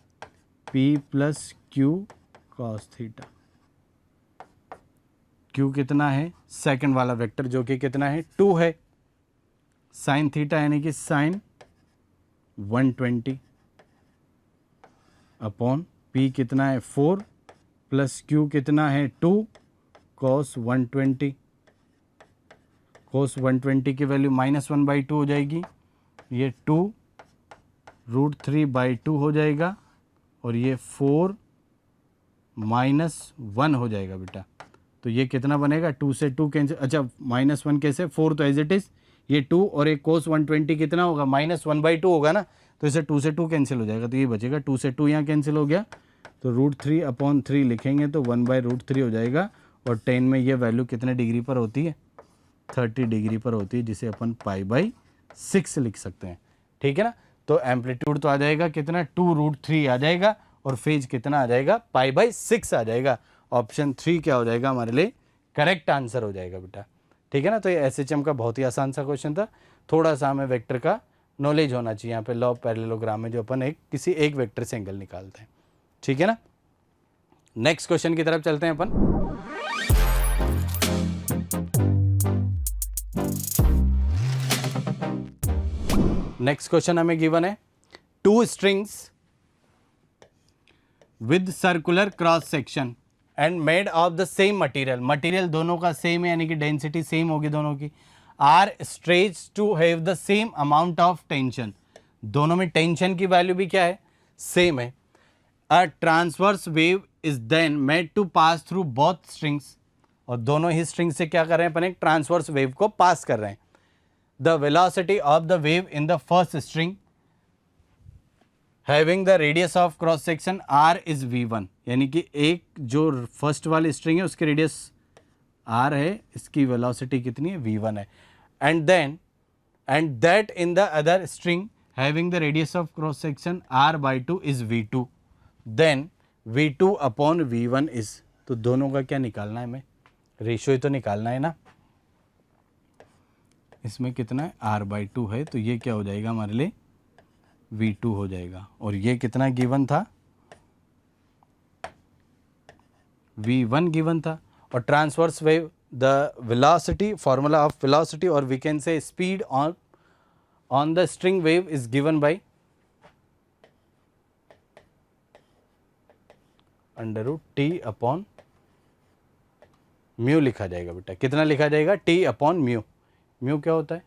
p plus q cos theta. q कितना है, सेकंड वाला वेक्टर जो कि कितना है 2 है, साइन थीटा यानी कि साइन 120 अपॉन p कितना है 4 प्लस q कितना है 2 कॉस 120, कोस 120 की वैल्यू -1/2 हो जाएगी, ये 2√3/2 हो जाएगा, और ये 4 -1 हो जाएगा बेटा। तो ये कितना बनेगा, 2 से 2 कैंसिल, अच्छा -1 कैसे, 4 तो एज इट इज़, ये 2 और एक कोस 120 कितना होगा, -1/2 होगा ना, तो इसे 2 से 2 कैंसिल हो जाएगा, तो ये बचेगा 2 से 2 यहाँ कैंसिल हो गया, तो √3/3 लिखेंगे तो 1/√3 हो जाएगा। और 10 में ये वैल्यू कितने डिग्री पर होती है, 30 डिग्री पर होती है, जिसे अपन π/6 लिख सकते हैं, ठीक है ना। तो एम्पलीट्यूड तो आ जाएगा कितना, 2√3 आ जाएगा, और फेज कितना आ जाएगा, π/6 आ जाएगा। ऑप्शन 3 क्या हो जाएगा हमारे लिए करेक्ट आंसर हो जाएगा बेटा। ठीक है ना। तो ये SHM का बहुत ही आसान सा क्वेश्चन था। थोड़ा सा हमें वेक्टर का नॉलेज होना चाहिए यहाँ पे, लॉ ऑफ पैरेललोग्राम में जो अपन किसी एक वेक्टर से एंगल निकालते हैं, ठीक है ना। नेक्स्ट क्वेश्चन की तरफ चलते हैं अपन। नेक्स्ट क्वेश्चन हमें गिवन है, 2 strings with circular cross section and made of the same material, material दोनों का सेम है यानी कि डेंसिटी सेम होगी दोनों की, are stretched to have the same amount of tension, दोनों में टेंशन की वैल्यू भी क्या है, सेम है। A transverse wave is then made to pass through both strings, और दोनों ही स्ट्रिंग से क्या कर रहे हैं अपन, एक ट्रांसवर्स वेव को पास कर रहे हैं। The velocity of the wave in the first string having the radius of cross section r is v1, यानी कि एक जो फर्स्ट वाली स्ट्रिंग है उसकी रेडियस r है, इसकी वेलोसिटी कितनी है, v1 है। And that in the other string having the radius of cross section r/2 is v2, then v2 upon v1 is, तो दोनों का क्या निकालना है, हमें रेशियो ही तो निकालना है ना। इसमें कितना है, r/2 है, तो ये क्या हो जाएगा हमारे लिए, v2 हो जाएगा। और ये कितना गिवन था, v1 गिवन था। और transverse wave the velocity, formula of velocity और we can say speed on the string wave is given by √T upon mu लिखा जाएगा बेटा। कितना लिखा जाएगा, T अपॉन म्यू। म्यू क्या होता है,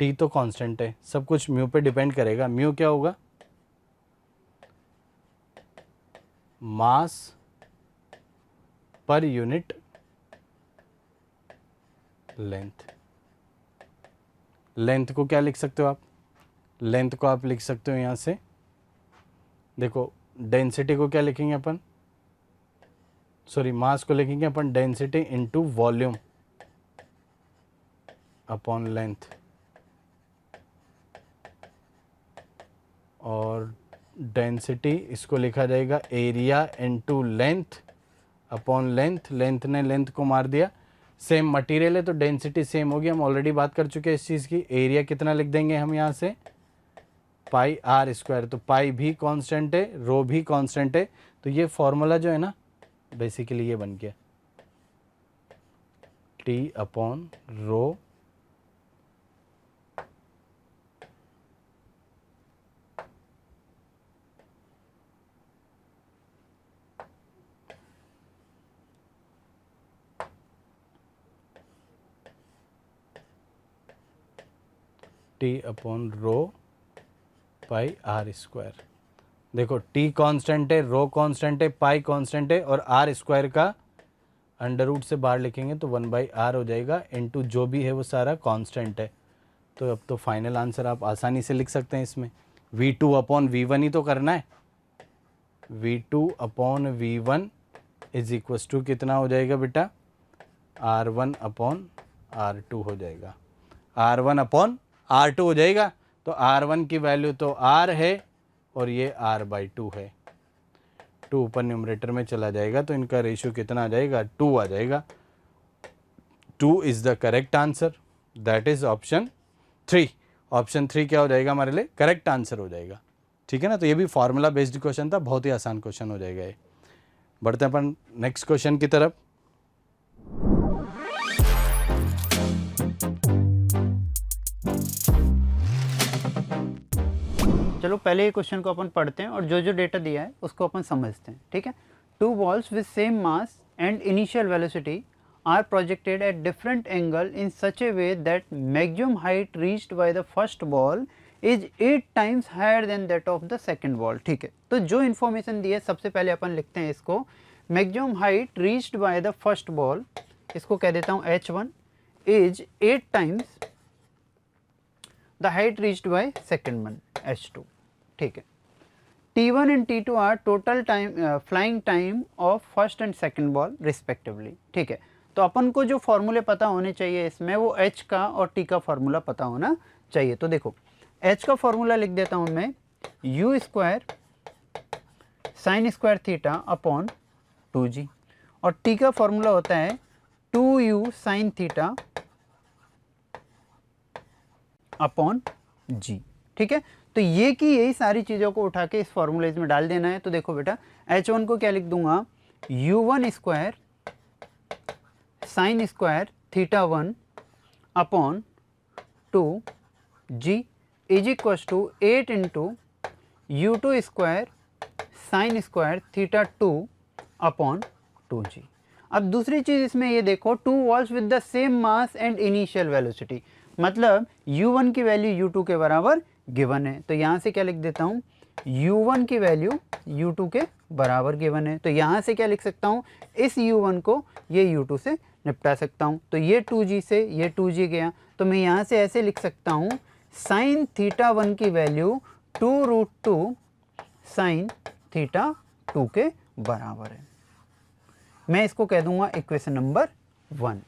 T तो कांस्टेंट है, सब कुछ म्यू पे डिपेंड करेगा। म्यू क्या होगा, मास पर यूनिट लेंथ। लेंथ को क्या लिख सकते हो आप, लेंथ को आप लिख सकते हो यहाँ से, देखो डेंसिटी को क्या लिखेंगे अपन, सॉरी मास को लिखेंगे अपन density into volume upon length, और डेंसिटी इसको लिखा जाएगा area into length upon length. Length ने लेंथ को मार दिया, सेम मटेरियल है तो डेंसिटी सेम होगी, हम ऑलरेडी बात कर चुके हैं इस चीज़ की। एरिया कितना लिख देंगे हम यहाँ से, πr², तो पाई भी कांस्टेंट है, रो भी कांस्टेंट है, तो ये फॉर्मूला जो है ना बेसिकली ये बन गया T upon rho T upon rho πr²। देखो T कांस्टेंट है, रो कांस्टेंट है, पाई कांस्टेंट है, और r² का अंडर रूट से बाहर लिखेंगे तो 1/r हो जाएगा, इनटू जो भी है वो सारा कांस्टेंट है। तो अब तो फाइनल आंसर आप आसानी से लिख सकते हैं इसमें, v2 अपॉन v1 ही तो करना है। v2 upon v1 is equals to कितना हो जाएगा बेटा, r1 अपॉन r2 हो जाएगा, r1 अपॉन r2 हो जाएगा। तो r1 की वैल्यू तो r है और ये r/2 है, 2 ऊपर न्यूमरेटर में चला जाएगा तो इनका रेशियो कितना आ जाएगा, 2 आ जाएगा। 2 is the correct answer, that is option 3। Option 3 क्या हो जाएगा हमारे लिए, करेक्ट आंसर हो जाएगा, ठीक है ना। तो ये भी फार्मूला बेस्ड क्वेश्चन था, बहुत ही आसान क्वेश्चन हो जाएगा ये। बढ़ते हैं अपन नेक्स्ट क्वेश्चन की तरफ। चलो पहले क्वेश्चन को अपन पढ़ते हैं और जो जो डेटा दिया है उसको अपन समझते हैं, ठीक है। 2 balls with same mass and initial velocity are projected at different angle in such a way that maximum height reached by the first ball is 8 times higher than that of the second ball, ठीक है। तो जो इन्फॉर्मेशन दी है सबसे पहले अपन लिखते हैं इसको, maximum height reached by the first ball, इसको कह देता हूँ h1 is 8 times the height reached by second one h2, ठीक है। T1 and T2 are total time flying time of first and second ball respectively, ठीक है। तो अपन को जो फॉर्मूले पता होने चाहिए इसमें वो h का और t का फॉर्मूला पता होना चाहिए। तो देखो h का फॉर्मूला लिख देता हूँ मैं, u² sin² theta upon 2g, और t का फॉर्मूला होता है 2u sign theta upon g। ठीक है, तो ये की यही सारी चीज़ों को उठा के इस फॉर्मूलेज में डाल देना है। तो देखो बेटा h1 को क्या लिख दूंगा, u1 square sine square theta 1 upon 2g is equals to 8 into u2 square sine square theta 2 upon 2g। अब दूसरी चीज़ इसमें ये देखो, 2 balls with the same mass and initial velocity, मतलब u1 की वैल्यू u2 के बराबर गिवन है। तो यहाँ से क्या लिख देता हूँ, u1 की वैल्यू u2 के बराबर गिवन है। तो यहाँ से क्या लिख सकता हूँ, इस u1 को ये u2 से निपटा सकता हूँ। तो ये 2g से ये 2g गया, तो मैं यहाँ से ऐसे लिख सकता हूँ साइन थीटा 1 की वैल्यू 2√2 साइन थीटा 2 के बराबर है। मैं इसको कह दूंगा इक्वेशन नंबर 1।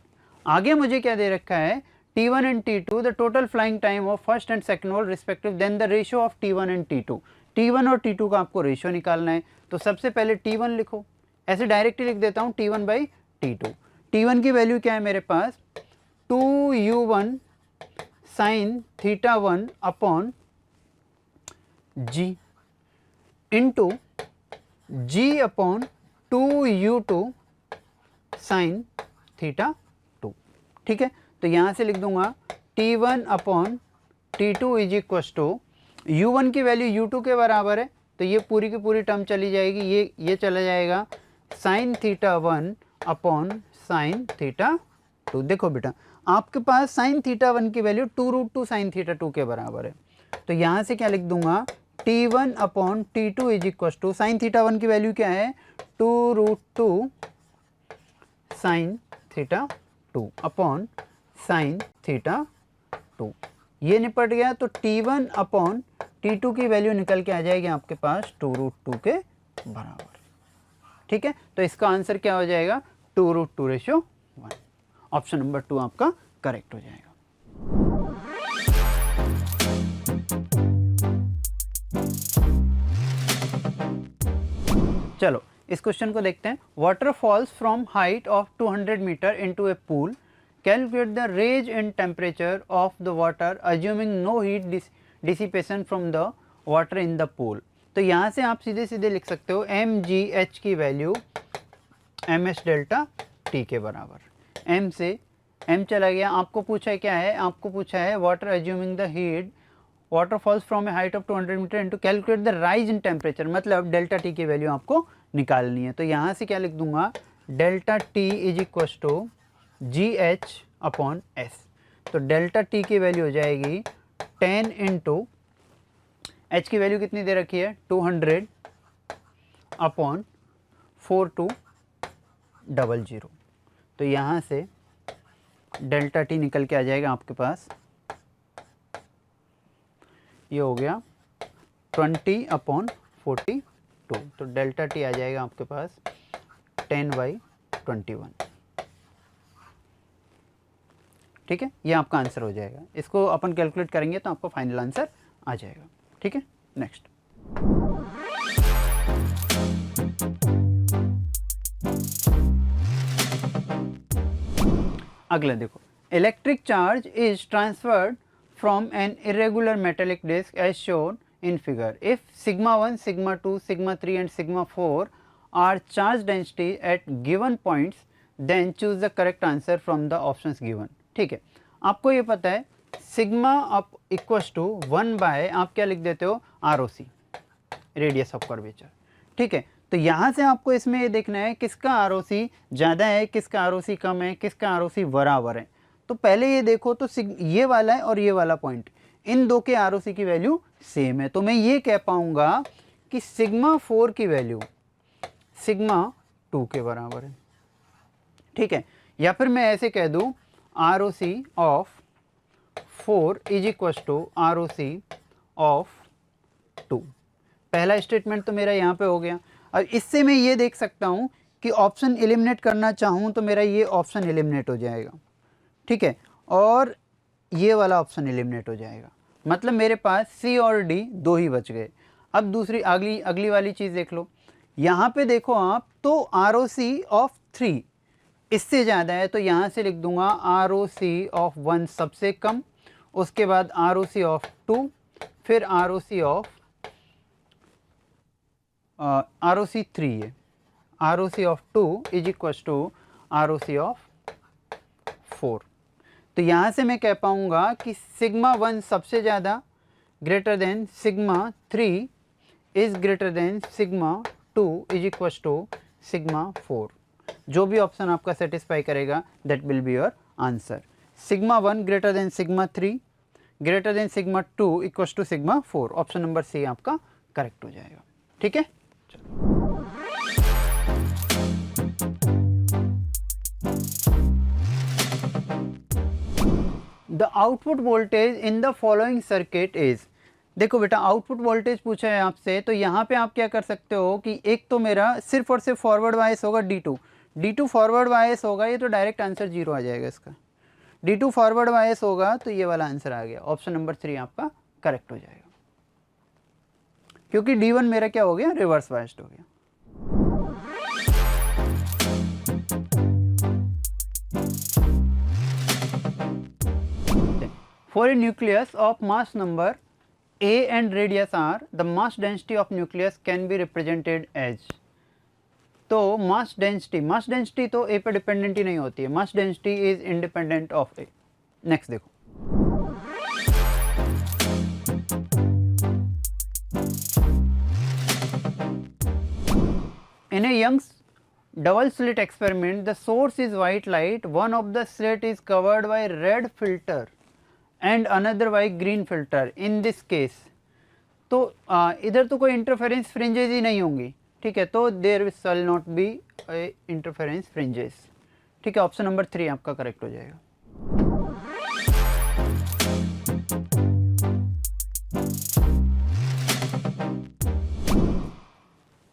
आगे मुझे क्या दे रखा है, T1 and T2 the total flying time of first and second ball respective, then the ratio of T1 and T2। T1 और T2 का आपको रेशियो निकालना है। तो सबसे पहले T1 लिखो, ऐसे डायरेक्टली लिख देता हूँ T1 बाई T2। T1 की वैल्यू क्या है मेरे पास, 2u1 sign theta 1 upon g into g upon 2u2 sign theta 2। ठीक है, तो यहाँ से लिख दूंगा T1 upon T2 is equal to u1 की वैल्यू u2 के बराबर है, तो ये पूरी की पूरी टर्म चली जाएगी, ये चला जाएगा sign theta 1 upon sine theta 2। देखो बेटा आपके पास साइन थीटा 1 की वैल्यू 2√2 साइन थीटा 2 के बराबर है। तो यहाँ से क्या लिख दूंगा, T1 upon T2 is equal to sine theta 1 की वैल्यू क्या है, 2√2 sine theta 2 upon sine theta 2। ये निपट गया, तो T1 अपॉन T2 की वैल्यू निकल के आ जाएगी आपके पास 2√2 के बराबर। ठीक है, तो इसका आंसर क्या हो जाएगा, 2√2:1। ऑप्शन नंबर 2 आपका करेक्ट हो जाएगा। चलो इस क्वेश्चन को देखते हैं। Water falls from height of 200 metre into a pool, calculate the range and temperature of the water assuming no heat dissipation from the water in the pool. तो यहाँ से आप सीधे सीधे लिख सकते हो mgh की वैल्यू ms डेल्टा t के बराबर। m से m चला गया, आपको पूछा है क्या है, आपको पूछा है water assuming the heat water falls from a height of 200 metre into calculate the rise in temperature, मतलब डेल्टा टी की वैल्यू आपको निकालनी है। तो यहाँ से क्या लिख दूंगा, delta t is equal to g h upon s. तो डेल्टा टी की वैल्यू हो जाएगी 10 इंटू एच की वैल्यू कितनी दे रखी है 200 अपॉन 4200। तो यहाँ से डेल्टा टी निकल के आ जाएगा आपके पास, ये हो गया 20 अपॉन 42। तो डेल्टा टी आ जाएगा आपके पास 10/21। ठीक है, ये आपका आंसर हो जाएगा। इसको अपन कैलकुलेट करेंगे तो आपको फाइनल आंसर आ जाएगा। ठीक है, नेक्स्ट। अगला देखो, electric charge is transferred from an irregular metallic disk as shown in figure. If sigma 1, sigma 2, sigma 3 and sigma 4 are charge density at given points, then choose the correct answer from the options given. ठीक है, आपको ये पता है sigma up equals to 1 by आप क्या लिख देते हो ROC, रेडियस ऑफ कर्वेचर। ठीक है, तो यहाँ से आपको इसमें ये देखना है किसका ROC ज़्यादा है, किसका ROC कम है, किसका ROC बराबर है। तो पहले ये देखो, तो ये वाला है और ये वाला पॉइंट, इन दो के ROC की वैल्यू सेम है। तो मैं ये कह पाऊंगा कि सिग्मा 4 की वैल्यू सिग्मा 2 के बराबर है। ठीक है, या फिर मैं ऐसे कह दूं ROC of 4 is equal to ROC of 2। पहला स्टेटमेंट तो मेरा यहाँ पे हो गया। अब इससे मैं ये देख सकता हूँ कि ऑप्शन एलिमिनेट करना चाहूँ तो मेरा ये ऑप्शन एलिमिनेट हो जाएगा। ठीक है, और ये वाला ऑप्शन एलिमिनेट हो जाएगा, मतलब मेरे पास सी और डी दो ही बच गए। अब दूसरी अगली वाली चीज़ देख लो, यहाँ पे देखो आप, तो ROC ऑफ 3 इससे ज़्यादा है तो यहाँ से लिख दूंगा ROC ऑफ 1 सबसे कम, उसके बाद ROC ऑफ 2, फिर ROC ऑफ ROC 3 है, ROC of 2 is equal to ROC of 4। तो यहाँ से मैं कह पाऊँगा कि सिग्मा 1 सबसे ज़्यादा greater than sigma 3 is greater than sigma 2 is equal to sigma 4। जो भी ऑप्शन आपका सेटिस्फाई करेगा that will be your answer. Sigma 1 greater than sigma 3 greater than sigma 2 equal to sigma 4, option number C आपका करेक्ट हो जाएगा। ठीक है, the output voltage in the following circuit is. देखो बेटा आउटपुट वोल्टेज पूछा है आपसे, तो यहाँ पे आप क्या कर सकते हो कि एक तो मेरा सिर्फ और सिर्फ फॉरवर्ड वाइस होगा D2 फॉरवर्ड वाइस होगा, ये तो डायरेक्ट आंसर 0 आ जाएगा इसका। D2 फॉरवर्ड वाइस होगा तो ये वाला आंसर आ गया, ऑप्शन नंबर 3 आपका करेक्ट हो जाएगा, क्योंकि D1 मेरा क्या हो गया, रिवर्स वाइस्ड हो गया। For a nucleus of mass number A and radius r, the mass density of nucleus can be represented as। तो mass density तो A पर डिपेंडेंट ही नहीं होती है, mass density is independent of A। Next देखो, in a Young's double slit experiment, the source is white light, one of the slit is covered by red filter and another by green filter। in this case तो इधर तो कोई इंटरफेरेंस फ्रिंजेस ही नहीं होंगी, ठीक है, तो there shall not be interference fringes. ठीक है, ऑप्शन नंबर 3 आपका करेक्ट हो जाएगा।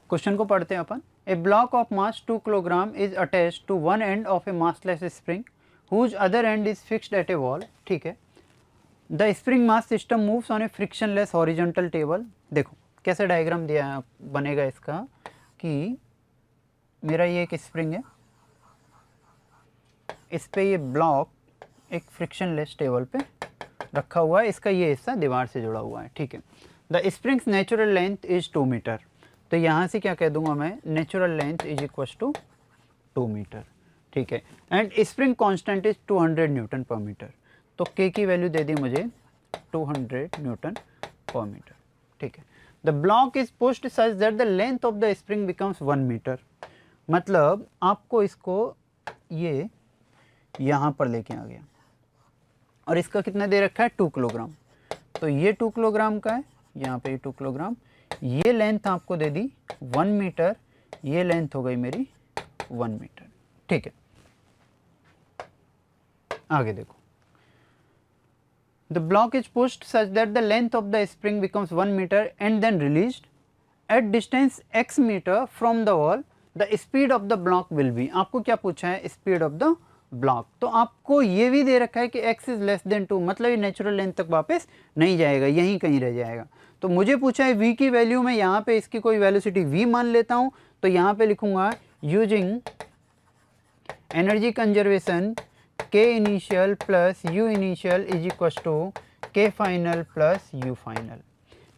क्वेश्चन को पढ़ते हैं अपन। A block of mass 2 kilogram is attached to one end of a massless spring whose other end is fixed at a wall. ठीक है, the spring mass system moves on a frictionless horizontal table. देखो कैसे डायग्राम दिया है बनेगा इसका कि मेरा ये एक स्प्रिंग है, इस पे ये ब्लॉक एक फ्रिक्शनलेस टेबल पे रखा हुआ है, इसका ये हिस्सा दीवार से जुड़ा हुआ है। ठीक है, the spring's natural length is 2 metre. तो यहाँ से क्या कह दूंगा मैं, natural length is equal to 2 metre. ठीक है, and spring constant is 200 newton per metre. तो K की वैल्यू दे दी मुझे 200 न्यूटन पर मीटर। ठीक है, the block is pushed such that the length of the spring becomes 1 metre. मतलब आपको इसको ये यहाँ पर लेके आ गया और इसका कितना दे रखा है, 2 किलोग्राम। तो ये 2 किलोग्राम का है, यहाँ पे 2 किलोग्राम, ये लेंथ आपको दे दी 1 मीटर, ये लेंथ हो गई मेरी 1 मीटर। ठीक है, आगे देखो, the block is pushed such that the length of the spring becomes 1 meter and then released at distance x meter from the wall, the speed of the block will be। आपको क्या पूछा है, speed of the block। तो आपको ये भी दे रखा है कि x is less than 2, मतलब ये नेचुरल लेंथ तक वापस नहीं जाएगा, यहीं कहीं रह जाएगा। तो मुझे पूछा है v की वैल्यू, मैं यहाँ पे इसकी कोई वेलोसिटी v मान लेता हूँ, तो यहाँ पे लिखूंगा using energy conservation K initial plus U initial is equals to K final plus U final।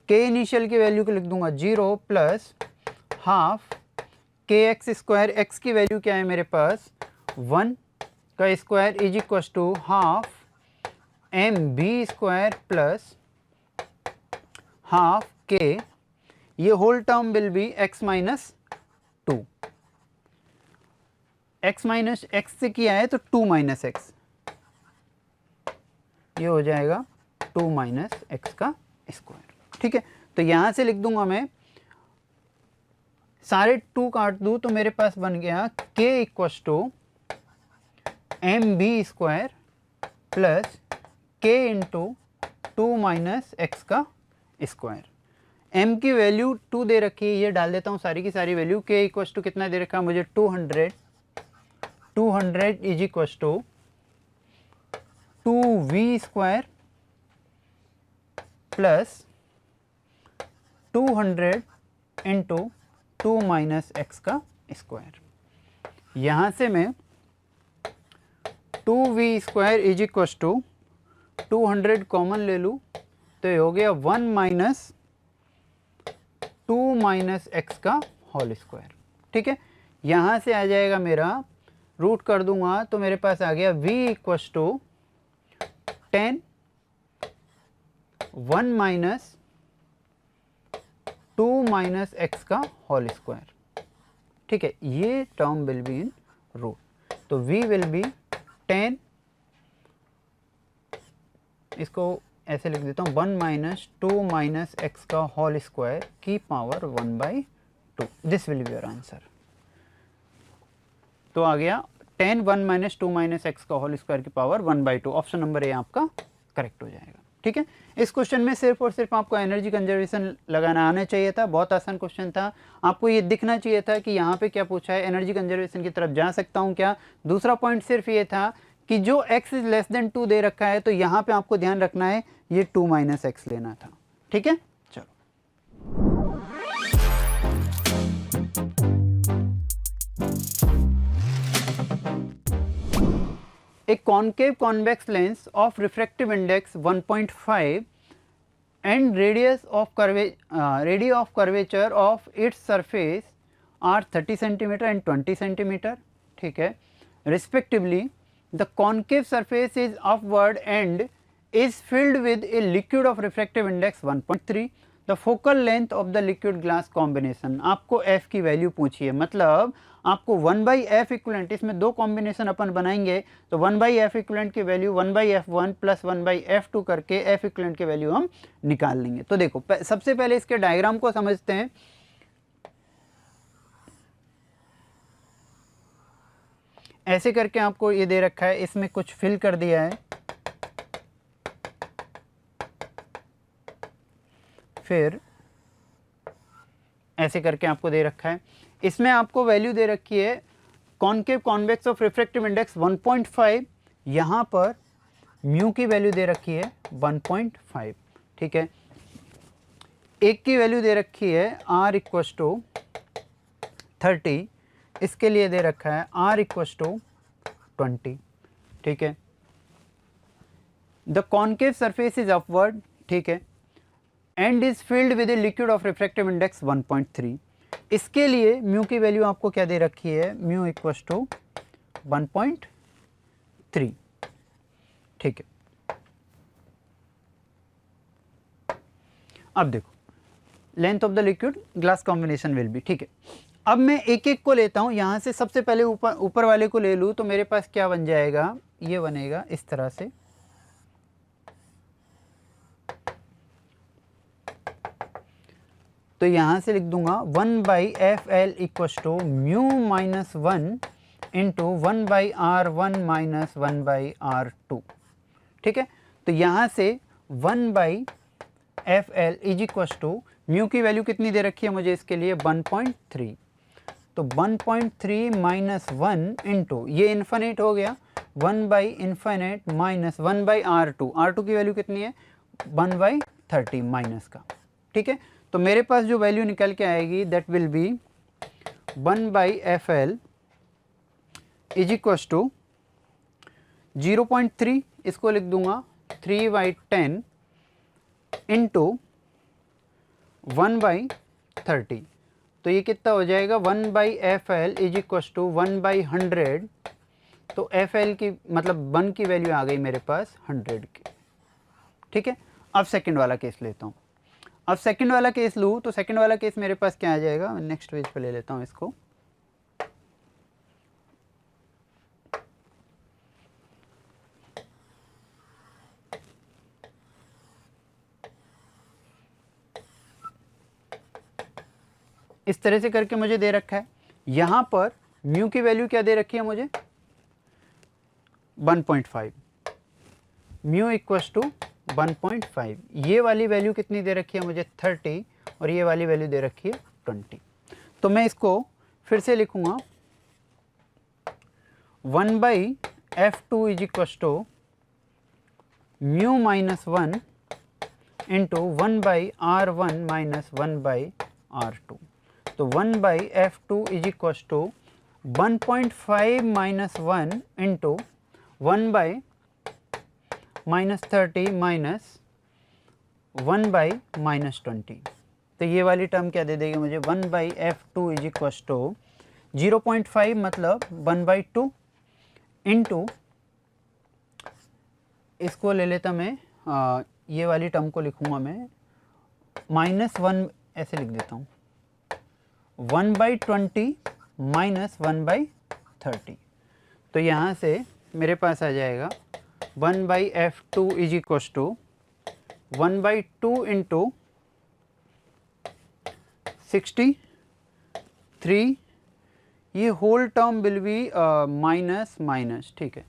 K initial की वैल्यू को लिख दूंगा 0 plus half KX square, x की वैल्यू क्या है मेरे पास 1 का square is equal to half MB square plus half K, ये whole term will be x minus 2। x minus x से किया है तो 2 माइनस एक्स, ये हो जाएगा 2 माइनस एक्स का स्क्वायर। ठीक है, तो यहाँ से लिख दूंगा मैं, सारे 2 काट दूँ तो मेरे पास बन गया k equal to MB square plus k into 2 minus x का स्क्वायर। m की वैल्यू 2 दे रखी है, ये डाल देता हूँ सारी की सारी वैल्यू। k इक्व टू कितना दे रखा है मुझे 200 is equal to 2v square plus 200 into 2 minus x का स्क्वायर। यहाँ से मैं 2v² is equals to 200 common ले लूँ तो ये हो गया 1 माइनस 2 माइनस एक्स का होल स्क्वायर। ठीक है, यहाँ से आ जाएगा मेरा, रूट कर दूंगा तो मेरे पास आ गया v equals to 10 1 minus 2 minus x का होल स्क्वायर। ठीक है, ये term will be in root, तो v विल बी 10, इसको ऐसे लिख देता हूँ 1 माइनस 2 माइनस एक्स का होल स्क्वायर की power 1/2। This will be your answer. तो आ गया 10 1 माइनस 2 माइनस एक्स का होल स्क्वायर की पावर 1/2। ऑप्शन नंबर ए आपका करेक्ट हो जाएगा। ठीक है, इस क्वेश्चन में सिर्फ और सिर्फ आपको एनर्जी कंजर्वेशन लगाना आना चाहिए था। बहुत आसान क्वेश्चन था, आपको ये दिखना चाहिए था कि यहाँ पे क्या पूछा है, एनर्जी कंजर्वेशन की तरफ जा सकता हूँ क्या। दूसरा पॉइंट सिर्फ ये था कि जो x इज लेस देन 2 दे रखा है तो यहाँ पे आपको ध्यान रखना है ये 2 माइनस एक्स लेना था। ठीक है, चलो a concave convex lens of refractive index 1.5 and radius of curvature of its surface are 30 centimeter and 20 centimeter. ठीक है, respectively the concave surface is upward and is filled with a liquid of refractive index 1.3. the focal length of the liquid glass combination. आपको f की वैल्यू पूछी है, मतलब आपको 1/f इक्विवेलेंट, इसमें दो कॉम्बिनेशन अपन बनाएंगे तो 1/f इक्विवेलेंट की वैल्यू 1/f1 प्लस 1/f2 करके f इक्विवेलेंट की वैल्यू हम निकाल लेंगे। तो देखो सबसे पहले इसके डायग्राम को समझते हैं। ऐसे करके आपको ये दे रखा है, इसमें कुछ फिल कर दिया है, फिर ऐसे करके आपको दे रखा है, इसमें आपको वैल्यू दे रखी है concave convex of refractive index 1.5, यहाँ पर म्यू की वैल्यू दे रखी है 1.5। ठीक है, एक की वैल्यू दे रखी है r इक्वस टू 30, इसके लिए दे रखा है r इक्वस टू 20। ठीक है, the concave surface is upward, ठीक है, and is filled with a liquid of refractive index 1.3। इसके लिए म्यू की वैल्यू आपको क्या दे रखी है, म्यू इक्वस टू 1.3। ठीक है, अब देखो length of the liquid glass combination will be. ठीक है, अब मैं एक एक को लेता हूं, यहां से सबसे पहले ऊपर वाले को ले लूं तो मेरे पास क्या बन जाएगा, ये बनेगा इस तरह से। तो यहाँ से लिख दूंगा 1/fl equals to mu minus 1 into 1/r1 minus 1/r2। ठीक है, तो यहाँ से 1/fl is equals to mu की वैल्यू कितनी दे रखी है मुझे इसके लिए 1.3, तो 1.3 माइनस 1 इंटू ये इन्फिनिट हो गया 1/इन्फिनिट माइनस 1/r2, r2 की वैल्यू कितनी है 1/30 माइनस का। ठीक है, तो मेरे पास जो वैल्यू निकल के आएगी that will be 1/fl is equals to 0.3, इसको लिख दूंगा 3/10 इंटू 1/30, तो ये कितना हो जाएगा 1/fl इज इक्वस टू 1/100, तो fl की मतलब 1 की वैल्यू आ गई मेरे पास 100 की। ठीक है, अब सेकंड वाला केस लेता हूँ। अब सेकंड वाला केस लूँ तो सेकंड वाला केस मेरे पास क्या आ जाएगा, नेक्स्ट पेज पे ले लेता हूँ इसको। इस तरह से करके मुझे दे रखा है, यहाँ पर म्यू की वैल्यू क्या दे रखी है मुझे 1.5, म्यू इक्वस टू 1.5, ये वाली वैल्यू कितनी दे रखी है मुझे 30 और ये वाली वैल्यू दे रखी है 20। तो मैं इसको फिर से लिखूंगा 1/f2 is equals to mu minus 1 into 1/r1 minus 1/r2, तो 1/f2 is equals to 1.5 minus 1 into 1 by minus 30 minus 1 by minus 20। तो ये वाली टर्म क्या दे देगी मुझे, 1 by F2 is equals to 0.5 मतलब 1/2 इंटू, इसको ले लेता मैं, ये वाली टर्म को लिखूंगा मैं -1, ऐसे लिख देता हूँ, 1/20 माइनस 1/30। तो यहाँ से मेरे पास आ जाएगा 1/F2 is equals to 1/2 into 63, ये whole term will be minus minus, ठीक है।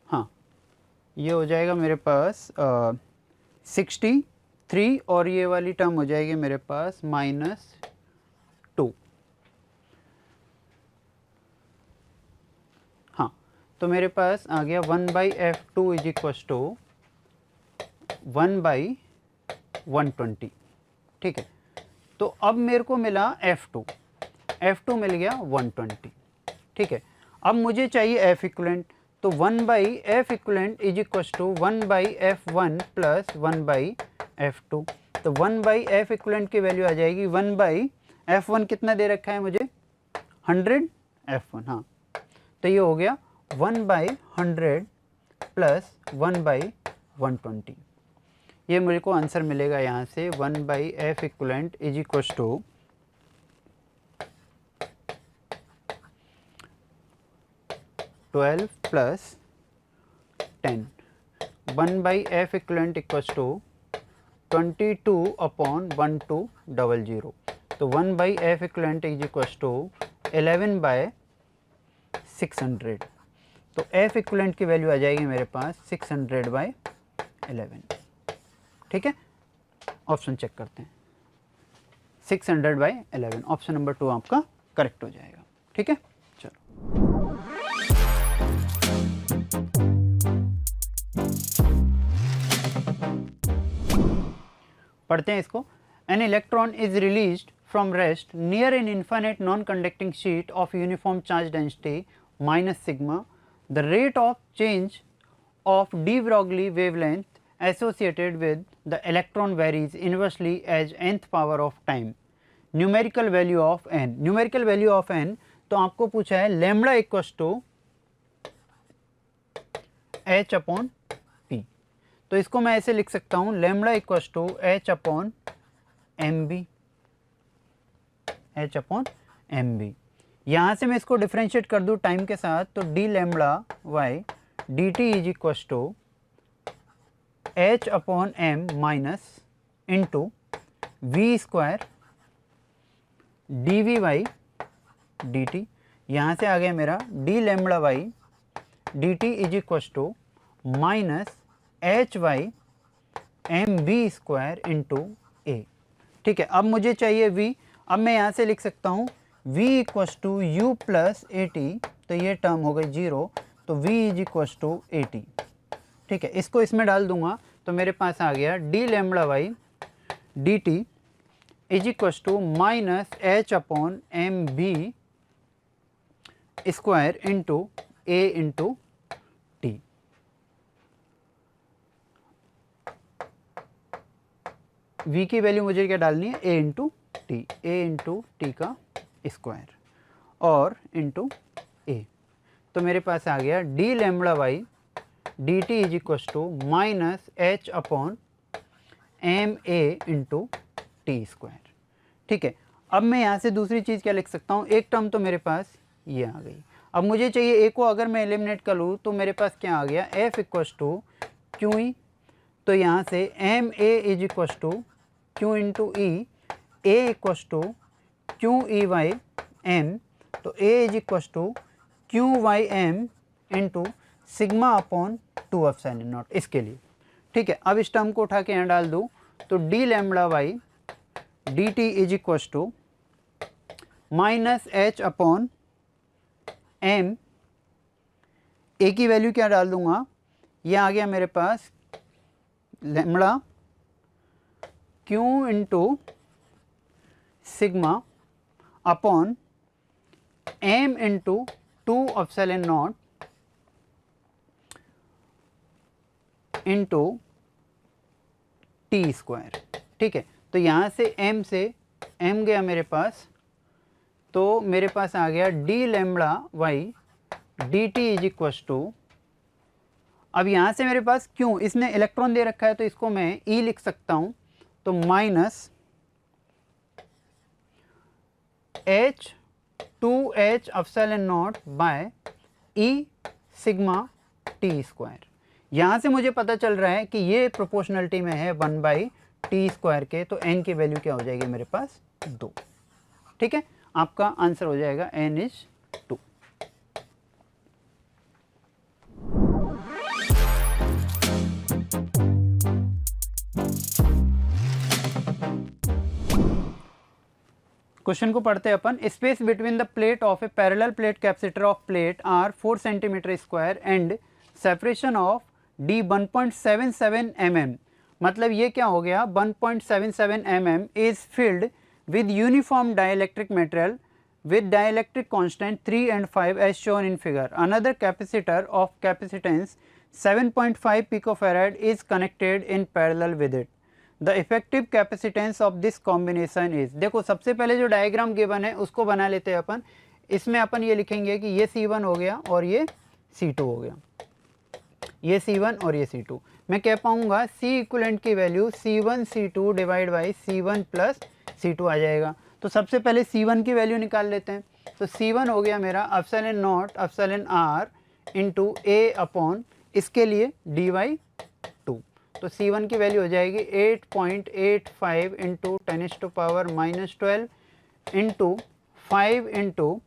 हाँ, ये हो जाएगा मेरे पास 63 और ये वाली टर्म हो जाएगी मेरे पास -2। हाँ, तो मेरे पास आ गया 1/F2 इज इक्वस टू 1/120, ठीक है। तो अब मेरे को मिला F2 मिल गया 120, ठीक है। अब मुझे चाहिए F इक्वलेंट, तो 1/F equivalent is equals to 1/F1 plus 1/F2। तो 1/F इक्वलेंट की वैल्यू आ जाएगी 1/F1 कितना दे रखा है मुझे, 100 F1, हाँ। तो ये हो गया 1/100 प्लस 1/120। ये मेरे को आंसर मिलेगा यहाँ से 1/F equivalent is equals to 12 plus 10, 1/F equivalent equals to 22/1200। तो 1/F equivalent is equals to 11/600। तो F इक्वलेंट की वैल्यू आ जाएगी मेरे पास 600/11, ठीक है। ऑप्शन चेक करते हैं, 600/11, ऑप्शन नंबर 2 आपका करेक्ट हो जाएगा, ठीक है। चलो पढ़ते हैं इसको। An electron is released from rest near an infinite non conducting sheet of uniform charge density minus sigma, the rate of change of de Broglie wavelength associated with the electron varies inversely as nth power of time, numerical value of n, numerical value of n, तो आपको पूछा है lambda equals to h upon p। तो इसको मैं ऐसे लिख सकता हूँ lambda equals to h upon mb, h upon mb। यहाँ से मैं इसको डिफ्रेंशिएट कर दूँ टाइम के साथ, तो d lambda y dt is equals to h upon m minus into v square d v by d t. यहाँ से आ गया मेरा d lambda by d t is equals to minus h by m b square into a, ठीक है। अब मुझे चाहिए v, अब मैं यहाँ से लिख सकता हूँ v equals to u plus a t, तो ये टर्म हो गई 0, तो v is equals to a t, ठीक है। इसको इसमें डाल दूंगा तो मेरे पास आ गया d lambda by d t is equals to minus h upon m b square into a into t. v की वैल्यू मुझे क्या डालनी है, a into t, a into t का स्क्वायर और इंटू ए। तो मेरे पास आ गया d lambda by d t is equals to minus h upon m a into t square, ठीक है। अब मैं यहाँ से दूसरी चीज़ क्या लिख सकता हूँ, एक टर्म तो मेरे पास ये आ गई। अब मुझे चाहिए a को अगर मैं एलिमिनेट कर लूँ तो मेरे पास क्या आ गया, f equals to q e. तो यहाँ से m a is equals to q into e, a equals to q e by m, तो a is equals to q by m into sigma upon 2 epsilon naught, इसके लिए, ठीक है। अब इस टर्म को उठा के यहाँ डाल दूँ तो d lambda by d t is equals to minus h upon m, a की वैल्यू क्या डाल दूंगा, ये आ गया मेरे पास lambda Q into sigma upon M into 2 epsilon naught into t square. ठीक है, तो यहाँ से m गया मेरे पास, तो मेरे पास आ गया d lambda by d t is equal to, अब यहाँ से मेरे पास क्यों, इसने इलेक्ट्रॉन दे रखा है तो इसको मैं E लिख सकता हूँ, तो minus H 2H epsilon naught by E sigma t square. यहाँ से मुझे पता चल रहा है कि ये प्रोपोर्शनलिटी में है 1 बाई टी स्क्वायर के, तो n की वैल्यू क्या हो जाएगी मेरे पास 2। ठीक है, आपका आंसर हो जाएगा n इज 2। क्वेश्चन को पढ़ते हैं अपन। Space between the plate of a parallel plate capacitor of plate are 4 centimetre square and separation of d 1.77 mm। मतलब ये क्या हो गया, 1.77 mm is filled with uniform dielectric material with dielectric constant 3 and 5 as shown in figure. Another capacitor of capacitance 7.5 picofarad is connected in parallel with it. The effective capacitance of this combination is, देखो सबसे पहले जो डायग्राम गिवन है उसको बना लेते हैं अपन। इसमें अपन ये लिखेंगे कि ये C1 हो गया और ये C2 हो गया, ये C1 और ये C2। मैं कह पाऊंगा C इक्विवेलेंट की value C1 C2 divide by C1 plus C2 आ जाएगा। तो सबसे पहले C1 की वैल्यू निकाल लेते हैं। तो C1 हो गया मेरा epsilon naught epsilon r into a upon इसके लिए dy 2। तो C1 की वैल्यू हो जाएगी 8.85 into 10⁻⁻12 into 5 into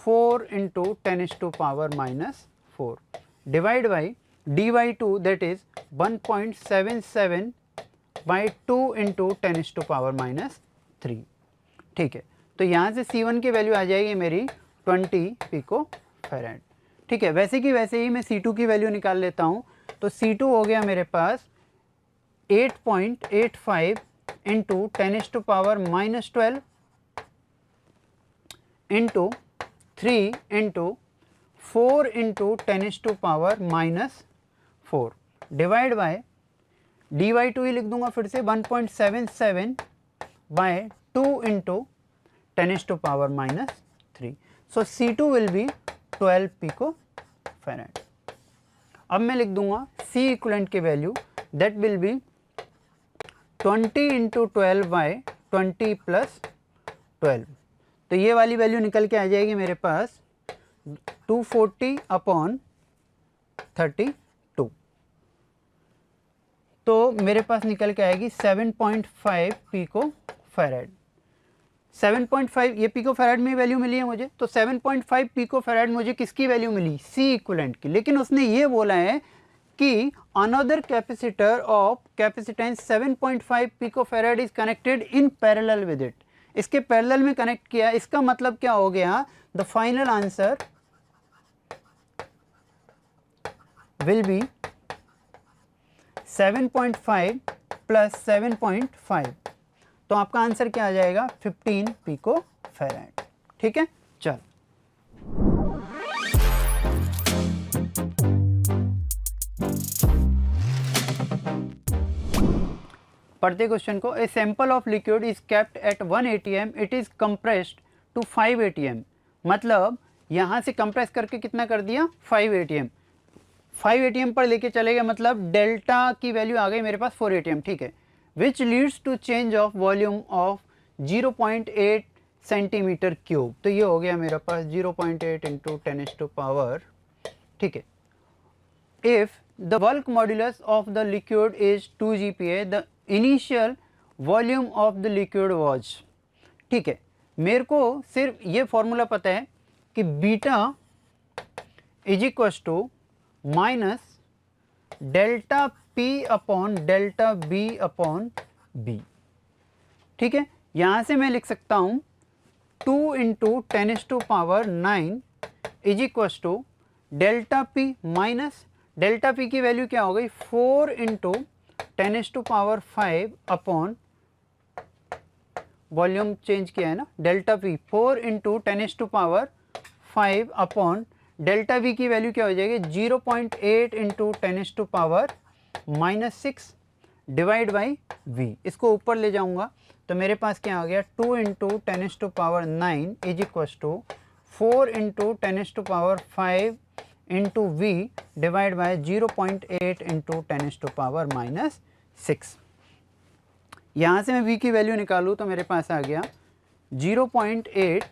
4 into 10⁻⁻4 divide by dy2 that is 1.77 by 2 into 10⁻⁻3। ठीक है, तो यहाँ से C1 की वैल्यू आ जाएगी मेरी 20 पिको फेरेड। ठीक है, वैसे की वैसे ही मैं C2 की वैल्यू निकाल लेता हूँ। तो C2 हो गया मेरे पास 8.85 into 10⁻⁻12 into 3 into 4 into 10⁻⁻4 divide by dy2 ही लिख दूंगा फिर से 1.77 by 2 into 10⁻⁻3। So C2 will be 12 picofarad. अब मैं लिख दूंगा C इक्विवेलेंट की value that will be 20 into 12 by 20 plus 12। तो ये वाली वैल्यू निकल के आ जाएगी मेरे पास 240 अपॉन 32। तो मेरे पास निकल के आएगी 7.5 पिको फेरेड। 7.5 ये पिको फेरेड में वैल्यू मिली है मुझे, तो 7.5 पिको फेरेड मुझे किसकी वैल्यू मिली, C इक्विवेलेंट की। लेकिन उसने ये बोला है कि another capacitor of capacitance 7.5 picofarad is connected in parallel with it. इसके पैरेलल में कनेक्ट किया, इसका मतलब क्या हो गया, the final answer will be 7.5 plus 7.5। तो आपका आंसर क्या आ जाएगा 15 पिको फेरेड। ठीक है, चल पढ़ते क्वेश्चन को। A sample of liquid is kept at 1 atm, it is compressed to 5 atm। मतलब यहाँ से कंप्रेस करके कितना कर दिया 5 atm, 5 atm पर लेके चले गए, मतलब डेल्टा की वैल्यू आ गई मेरे पास 4 atm। ठीक है, which leads to change of volume of 0.8 centimetre cube. तो ये हो गया मेरे पास 0.8 इंटू 10⁻। ठीक है, if the bulk modulus of the liquid is 2 GPa, the initial volume of the liquid was. ठीक है, मेरे को सिर्फ ये फॉर्मूला पता है कि beta is equal to minus delta P upon delta B upon B। ठीक है, यहाँ से मैं लिख सकता हूँ 2 इंटू 10⁻9 is equal to delta P minus delta P की वैल्यू क्या हो गई 4 इंटू 10⁵ अपॉन वॉल्यूम चेंज किया है ना, delta we 4 into 10⁵ upon delta we की वैल्यू क्या हो जाएगी 0.8 इंटू 10⁻⁻6 डिवाइड बाई वी। इसको ऊपर ले जाऊंगा तो मेरे पास क्या आ गया 2 into 10⁹ is equals to 4 into 10⁵ into v divide by 0.8 into 10⁻⁻6। यहाँ से मैं v की वैल्यू निकालूँ तो मेरे पास आ गया 0.8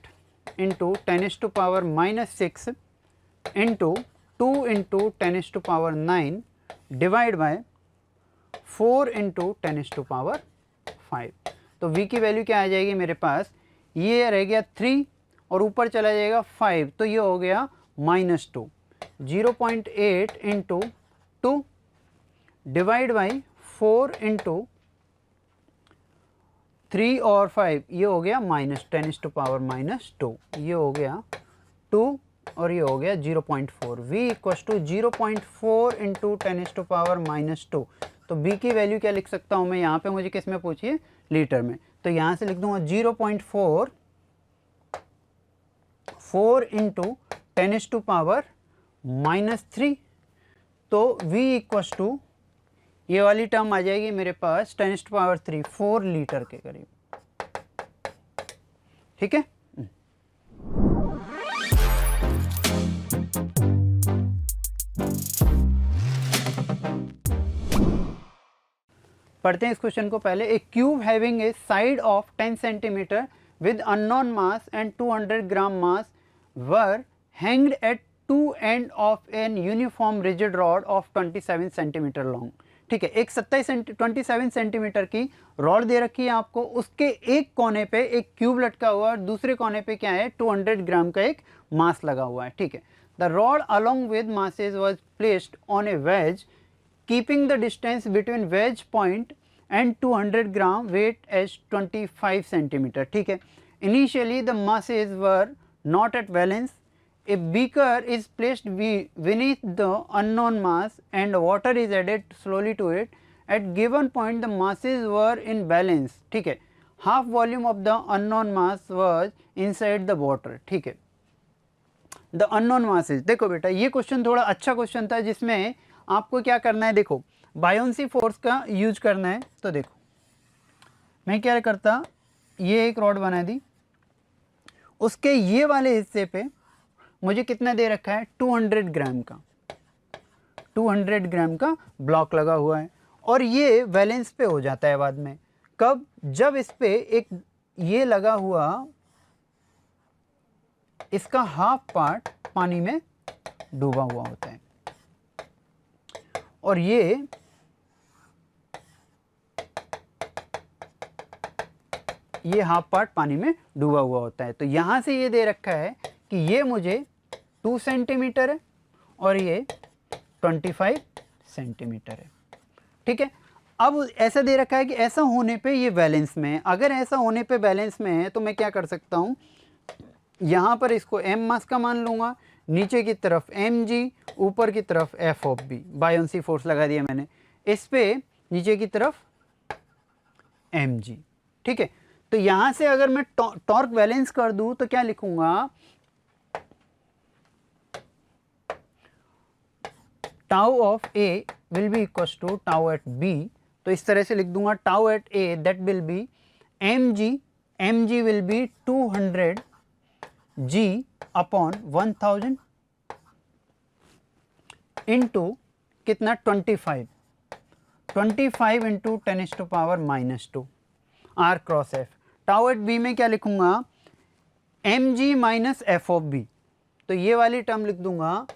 into 10⁻⁻6 into 2 into 10⁻⁹ divide by 4 into 10⁵। तो v की वैल्यू क्या आ जाएगी मेरे पास, ये रह गया 3 और ऊपर चला जाएगा 5, तो ये हो गया -2। 0.8 इंटू 2 डिवाइड बाई 4 इंटू 3 और 5, ये हो गया -10⁻⁻2, ये हो गया 2 और ये हो गया 0.4। v equals to 0.4 into 10⁻⁻2। तो b की वैल्यू क्या लिख सकता हूँ मैं, यहाँ पे मुझे किस में पूछिए, लीटर में, तो यहाँ से लिख दूंगा 0.4 इंटू 10⁻⁻3। तो v इक्वस टू ये वाली टर्म आ जाएगी मेरे पास 10⁻3 4 लीटर के करीब। ठीक है, पढ़ते हैं इस क्वेश्चन को पहले। A cube having a side of 10 centimetre with unknown mass and 200 gram mass were hanged at two end of an uniform rigid rod of 27 centimetre long. ठीक है, एक 27 सेंटीमीटर की रॉड दे रखी है आपको, उसके एक कोने पे एक क्यूब लटका हुआ है और दूसरे कोने पे क्या है 200 ग्राम का एक मास लगा हुआ है। ठीक है, the rod along with masses was placed on a wedge keeping the distance between wedge point and 200 gram weight as 25 centimeter. ठीक है, initially the masses were not at valence. A beaker is placed beneath the unknown mass and water is added slowly to it. At given point the masses were in balance. ठीक है, half volume of the unknown mass was inside the water. ठीक है, the unknown masses, देखो बेटा ये क्वेश्चन थोड़ा अच्छा क्वेश्चन था जिसमें आपको क्या करना है, देखो बायोन्सी फोर्स का यूज करना है। तो देखो मैं क्या करता, ये एक रॉड बना दी, उसके ये वाले हिस्से पे मुझे कितना दे रखा है 200 ग्राम का 200 ग्राम का ब्लॉक लगा हुआ है और ये बैलेंस पे हो जाता है बाद में। कब, जब इस पे एक ये लगा हुआ इसका हाफ पार्ट पानी में डूबा हुआ होता है और ये हाफ पार्ट पानी में डूबा हुआ होता है। तो यहाँ से ये दे रखा है कि ये मुझे 2 सेंटीमीटर है और ये 25 सेंटीमीटर है। ठीक है, अब ऐसा दे रखा है कि ऐसा होने पे ये बैलेंस में है। अगर ऐसा होने पे बैलेंस में है तो मैं क्या कर सकता हूँ, यहाँ पर इसको m मास का मान लूँगा, नीचे की तरफ mg, ऊपर की तरफ F of B, buoyancy force लगा दिया मैंने इस पे, नीचे की तरफ mg। ठीक है, तो यहाँ से अगर मैं टॉर्क बैलेंस कर दूँ तो क्या लिखूँगा, tau of A will be equals to tau at B। तो इस तरह से लिख दूंगा tau at A that will be mg will be 200 G upon 1000 into कितना 25 into 10⁻⁻2 R cross F। Tau at B में क्या लिखूंगा mg minus F of B, तो ये वाली टर्म लिख दूंगा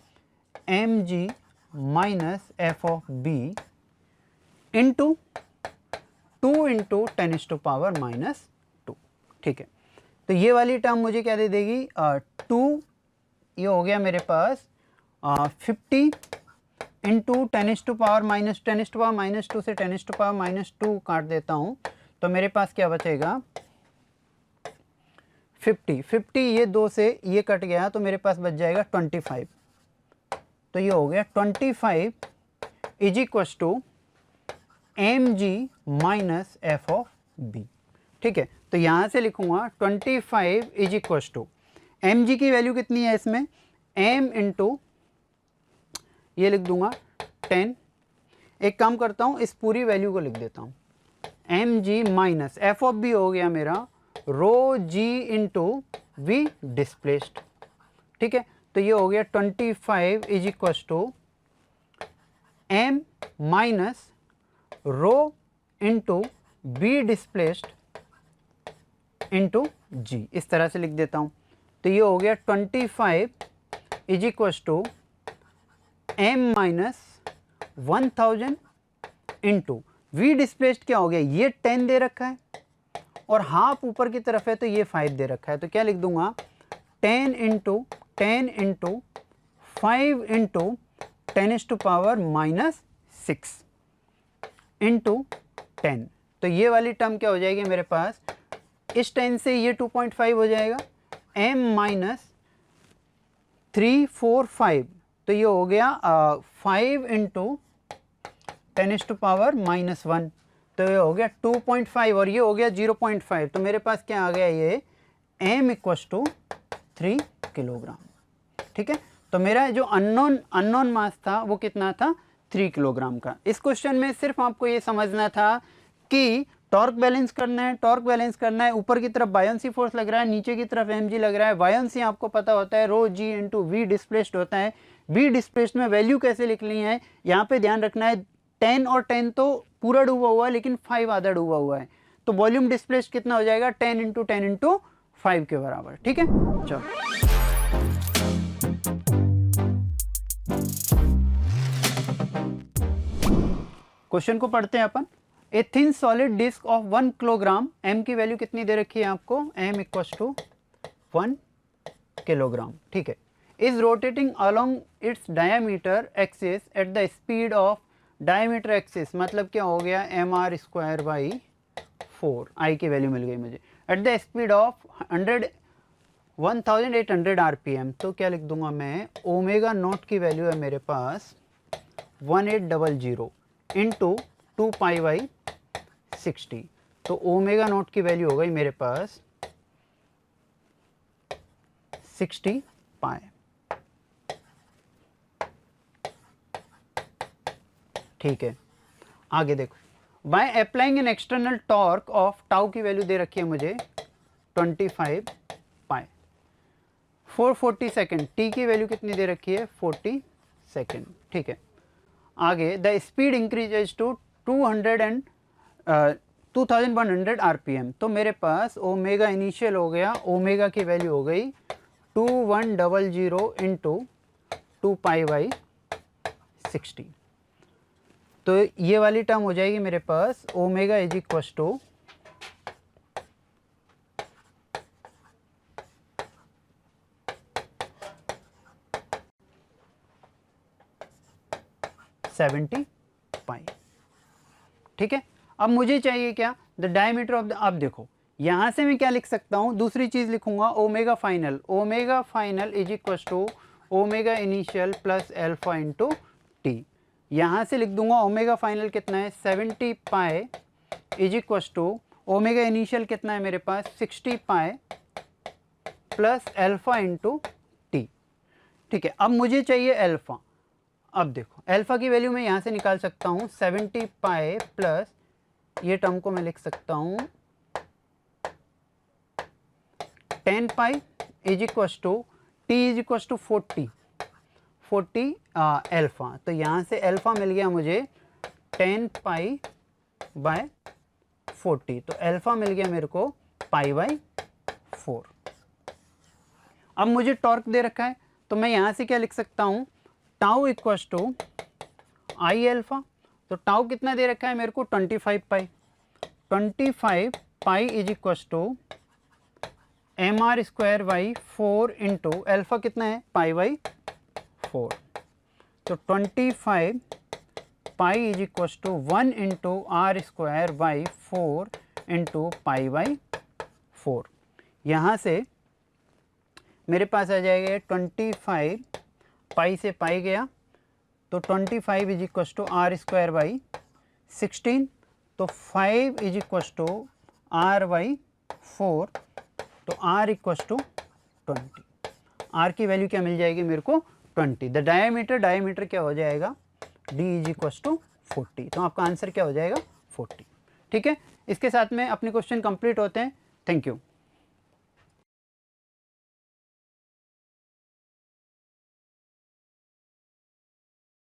mg minus F of B into 2 into 10⁻⁻2। ठीक है, तो ये वाली टर्म मुझे क्या दे देगी 2, ये हो गया मेरे पास 50 इंटू 10⁻⁻2 से 10⁻⁻2 काट देता हूँ तो मेरे पास क्या बचेगा 50, ये 2 से ये कट गया तो मेरे पास बच जाएगा 25। तो ये हो गया 25 is equals to m g minus f of b. ठीक है, तो यहाँ से लिखूंगा 25 is equal to m g की वैल्यू कितनी है इसमें, एम इंटू ये लिख दूंगा 10। एक काम करता हूँ, इस पूरी वैल्यू को लिख देता हूँ, m g minus f of b हो गया मेरा rho g into v displaced. ठीक है, तो ये हो गया 25 is equal to m minus rho into b displaced into g, इस तरह से लिख देता हूँ। तो ये हो गया 25 is equal to m minus 1000 into v displaced क्या हो गया, ये 10 दे रखा है और हाफ ऊपर की तरफ है तो ये 5 दे रखा है। तो क्या लिख दूंगा 10 इंटू 10 इंटू 5 इंटू 10⁻⁻6 इंटू 10। तो ये वाली टर्म क्या हो जाएगी मेरे पास, इस 10 से ये 2.5 हो जाएगा, m माइनस 3 4 5, तो ये हो गया 5 इंटू 10⁻⁻1, तो ये हो गया 2.5 और ये हो गया 0.5। तो मेरे पास क्या आ गया, ये m इक्वस टू 3 किलोग्राम। ठीक है, तो मेरा जो अननोन मास था वो कितना था, 3 किलोग्राम का। इस क्वेश्चन में सिर्फ आपको ये समझना था कि टॉर्क बैलेंस करना है, टॉर्क बैलेंस करना है, ऊपर की तरफ बायोंसी फोर्स लग रहा है, नीचे की तरफ एम जी लग रहा है। बायोंसी आपको पता होता है रो जी इंटू वी डिस्प्लेस्ड होता है। वी डिस्प्लेस्ड में वैल्यू कैसे लिखनी है, यहाँ पे ध्यान रखना है 10 और 10 तो पूरा डूबा हुआ है लेकिन 5 आधा डूबा हुआ है, तो वॉल्यूम डिस्प्लेस्ड कितना हो जाएगा 10 इंटू 10 इंटू 5 के बराबर। ठीक है, चलो क्वेश्चन को पढ़ते हैं अपन। A thin solid disc of 1 kilogram, m की वैल्यू कितनी दे रखी है आपको, एम इक्वस टू 1 किलोग्राम। ठीक है, is rotating along its diameter axis at the speed of diameter axis, मतलब क्या हो गया एम आर स्क्वायर बाई 4, आई की वैल्यू मिल गई मुझे, at the speed of 1800 RPM. तो क्या लिख दूंगा मैं, ओमेगा नॉट की वैल्यू है मेरे पास 1800 इंटू 2 पाई बाई 60, तो ओमेगा नॉट की वैल्यू हो गई मेरे पास 60 पाई। ठीक है, आगे देखो, by applying an external torque of tau की वैल्यू दे रखी है मुझे 25 पाई 440 सेकेंड, टी की वैल्यू कितनी दे रखी है 40 सेकेंड। ठीक है, आगे the speed increases to 2100 RPM, तो मेरे पास ओमेगा इनिशियल हो गया, ओमेगा की वैल्यू हो गई 2100 इंटू 2 पाई बाई 60, तो ये वाली टर्म हो जाएगी मेरे पास ओमेगा इज इक्वस टू 70 पाई। ठीक है, अब मुझे चाहिए क्या, द डायमीटर ऑफ द, अब देखो यहाँ से मैं क्या लिख सकता हूँ, दूसरी चीज़ लिखूंगा omega final, omega final is equals to omega initial plus alpha into t. यहाँ से लिख दूंगा ओमेगा फाइनल कितना है 70 pi is equals to omega initial कितना है मेरे पास 60 pi plus alpha into t. ठीक है, अब मुझे चाहिए एल्फा। अब देखो एल्फा की वैल्यू मैं यहाँ से निकाल सकता हूँ 70 पाई प्लस ये टर्म को मैं लिख सकता हूँ 10 pi is equals to t is equals to 40 alpha. तो यहाँ से एल्फा मिल गया मुझे 10 पाई बाय 40, तो एल्फा मिल गया मेरे को पाई बाय 4। अब मुझे टॉर्क दे रखा है तो मैं यहाँ से क्या लिख सकता हूँ, tau equals to I alpha. तो टाउ कितना दे रखा है मेरे को 25 pi is equals to m r square by 4 into alpha कितना है पाई बाई 4, तो 25 pi is equals to 1 into r square by 4 into pi by 4। यहाँ से मेरे पास आ जाएगा 25 पाई से पाई गया, तो 25 is equals to r square by 16, तो 5 is equal to r by 4, तो आर इक्व टू 20। आर की वैल्यू क्या मिल जाएगी मेरे को 20। द डायमीटर क्या हो जाएगा, डी इज इक्व टू 40। तो आपका आंसर क्या हो जाएगा 40। ठीक है, इसके साथ में अपने क्वेश्चन कंप्लीट होते हैं। Thank you.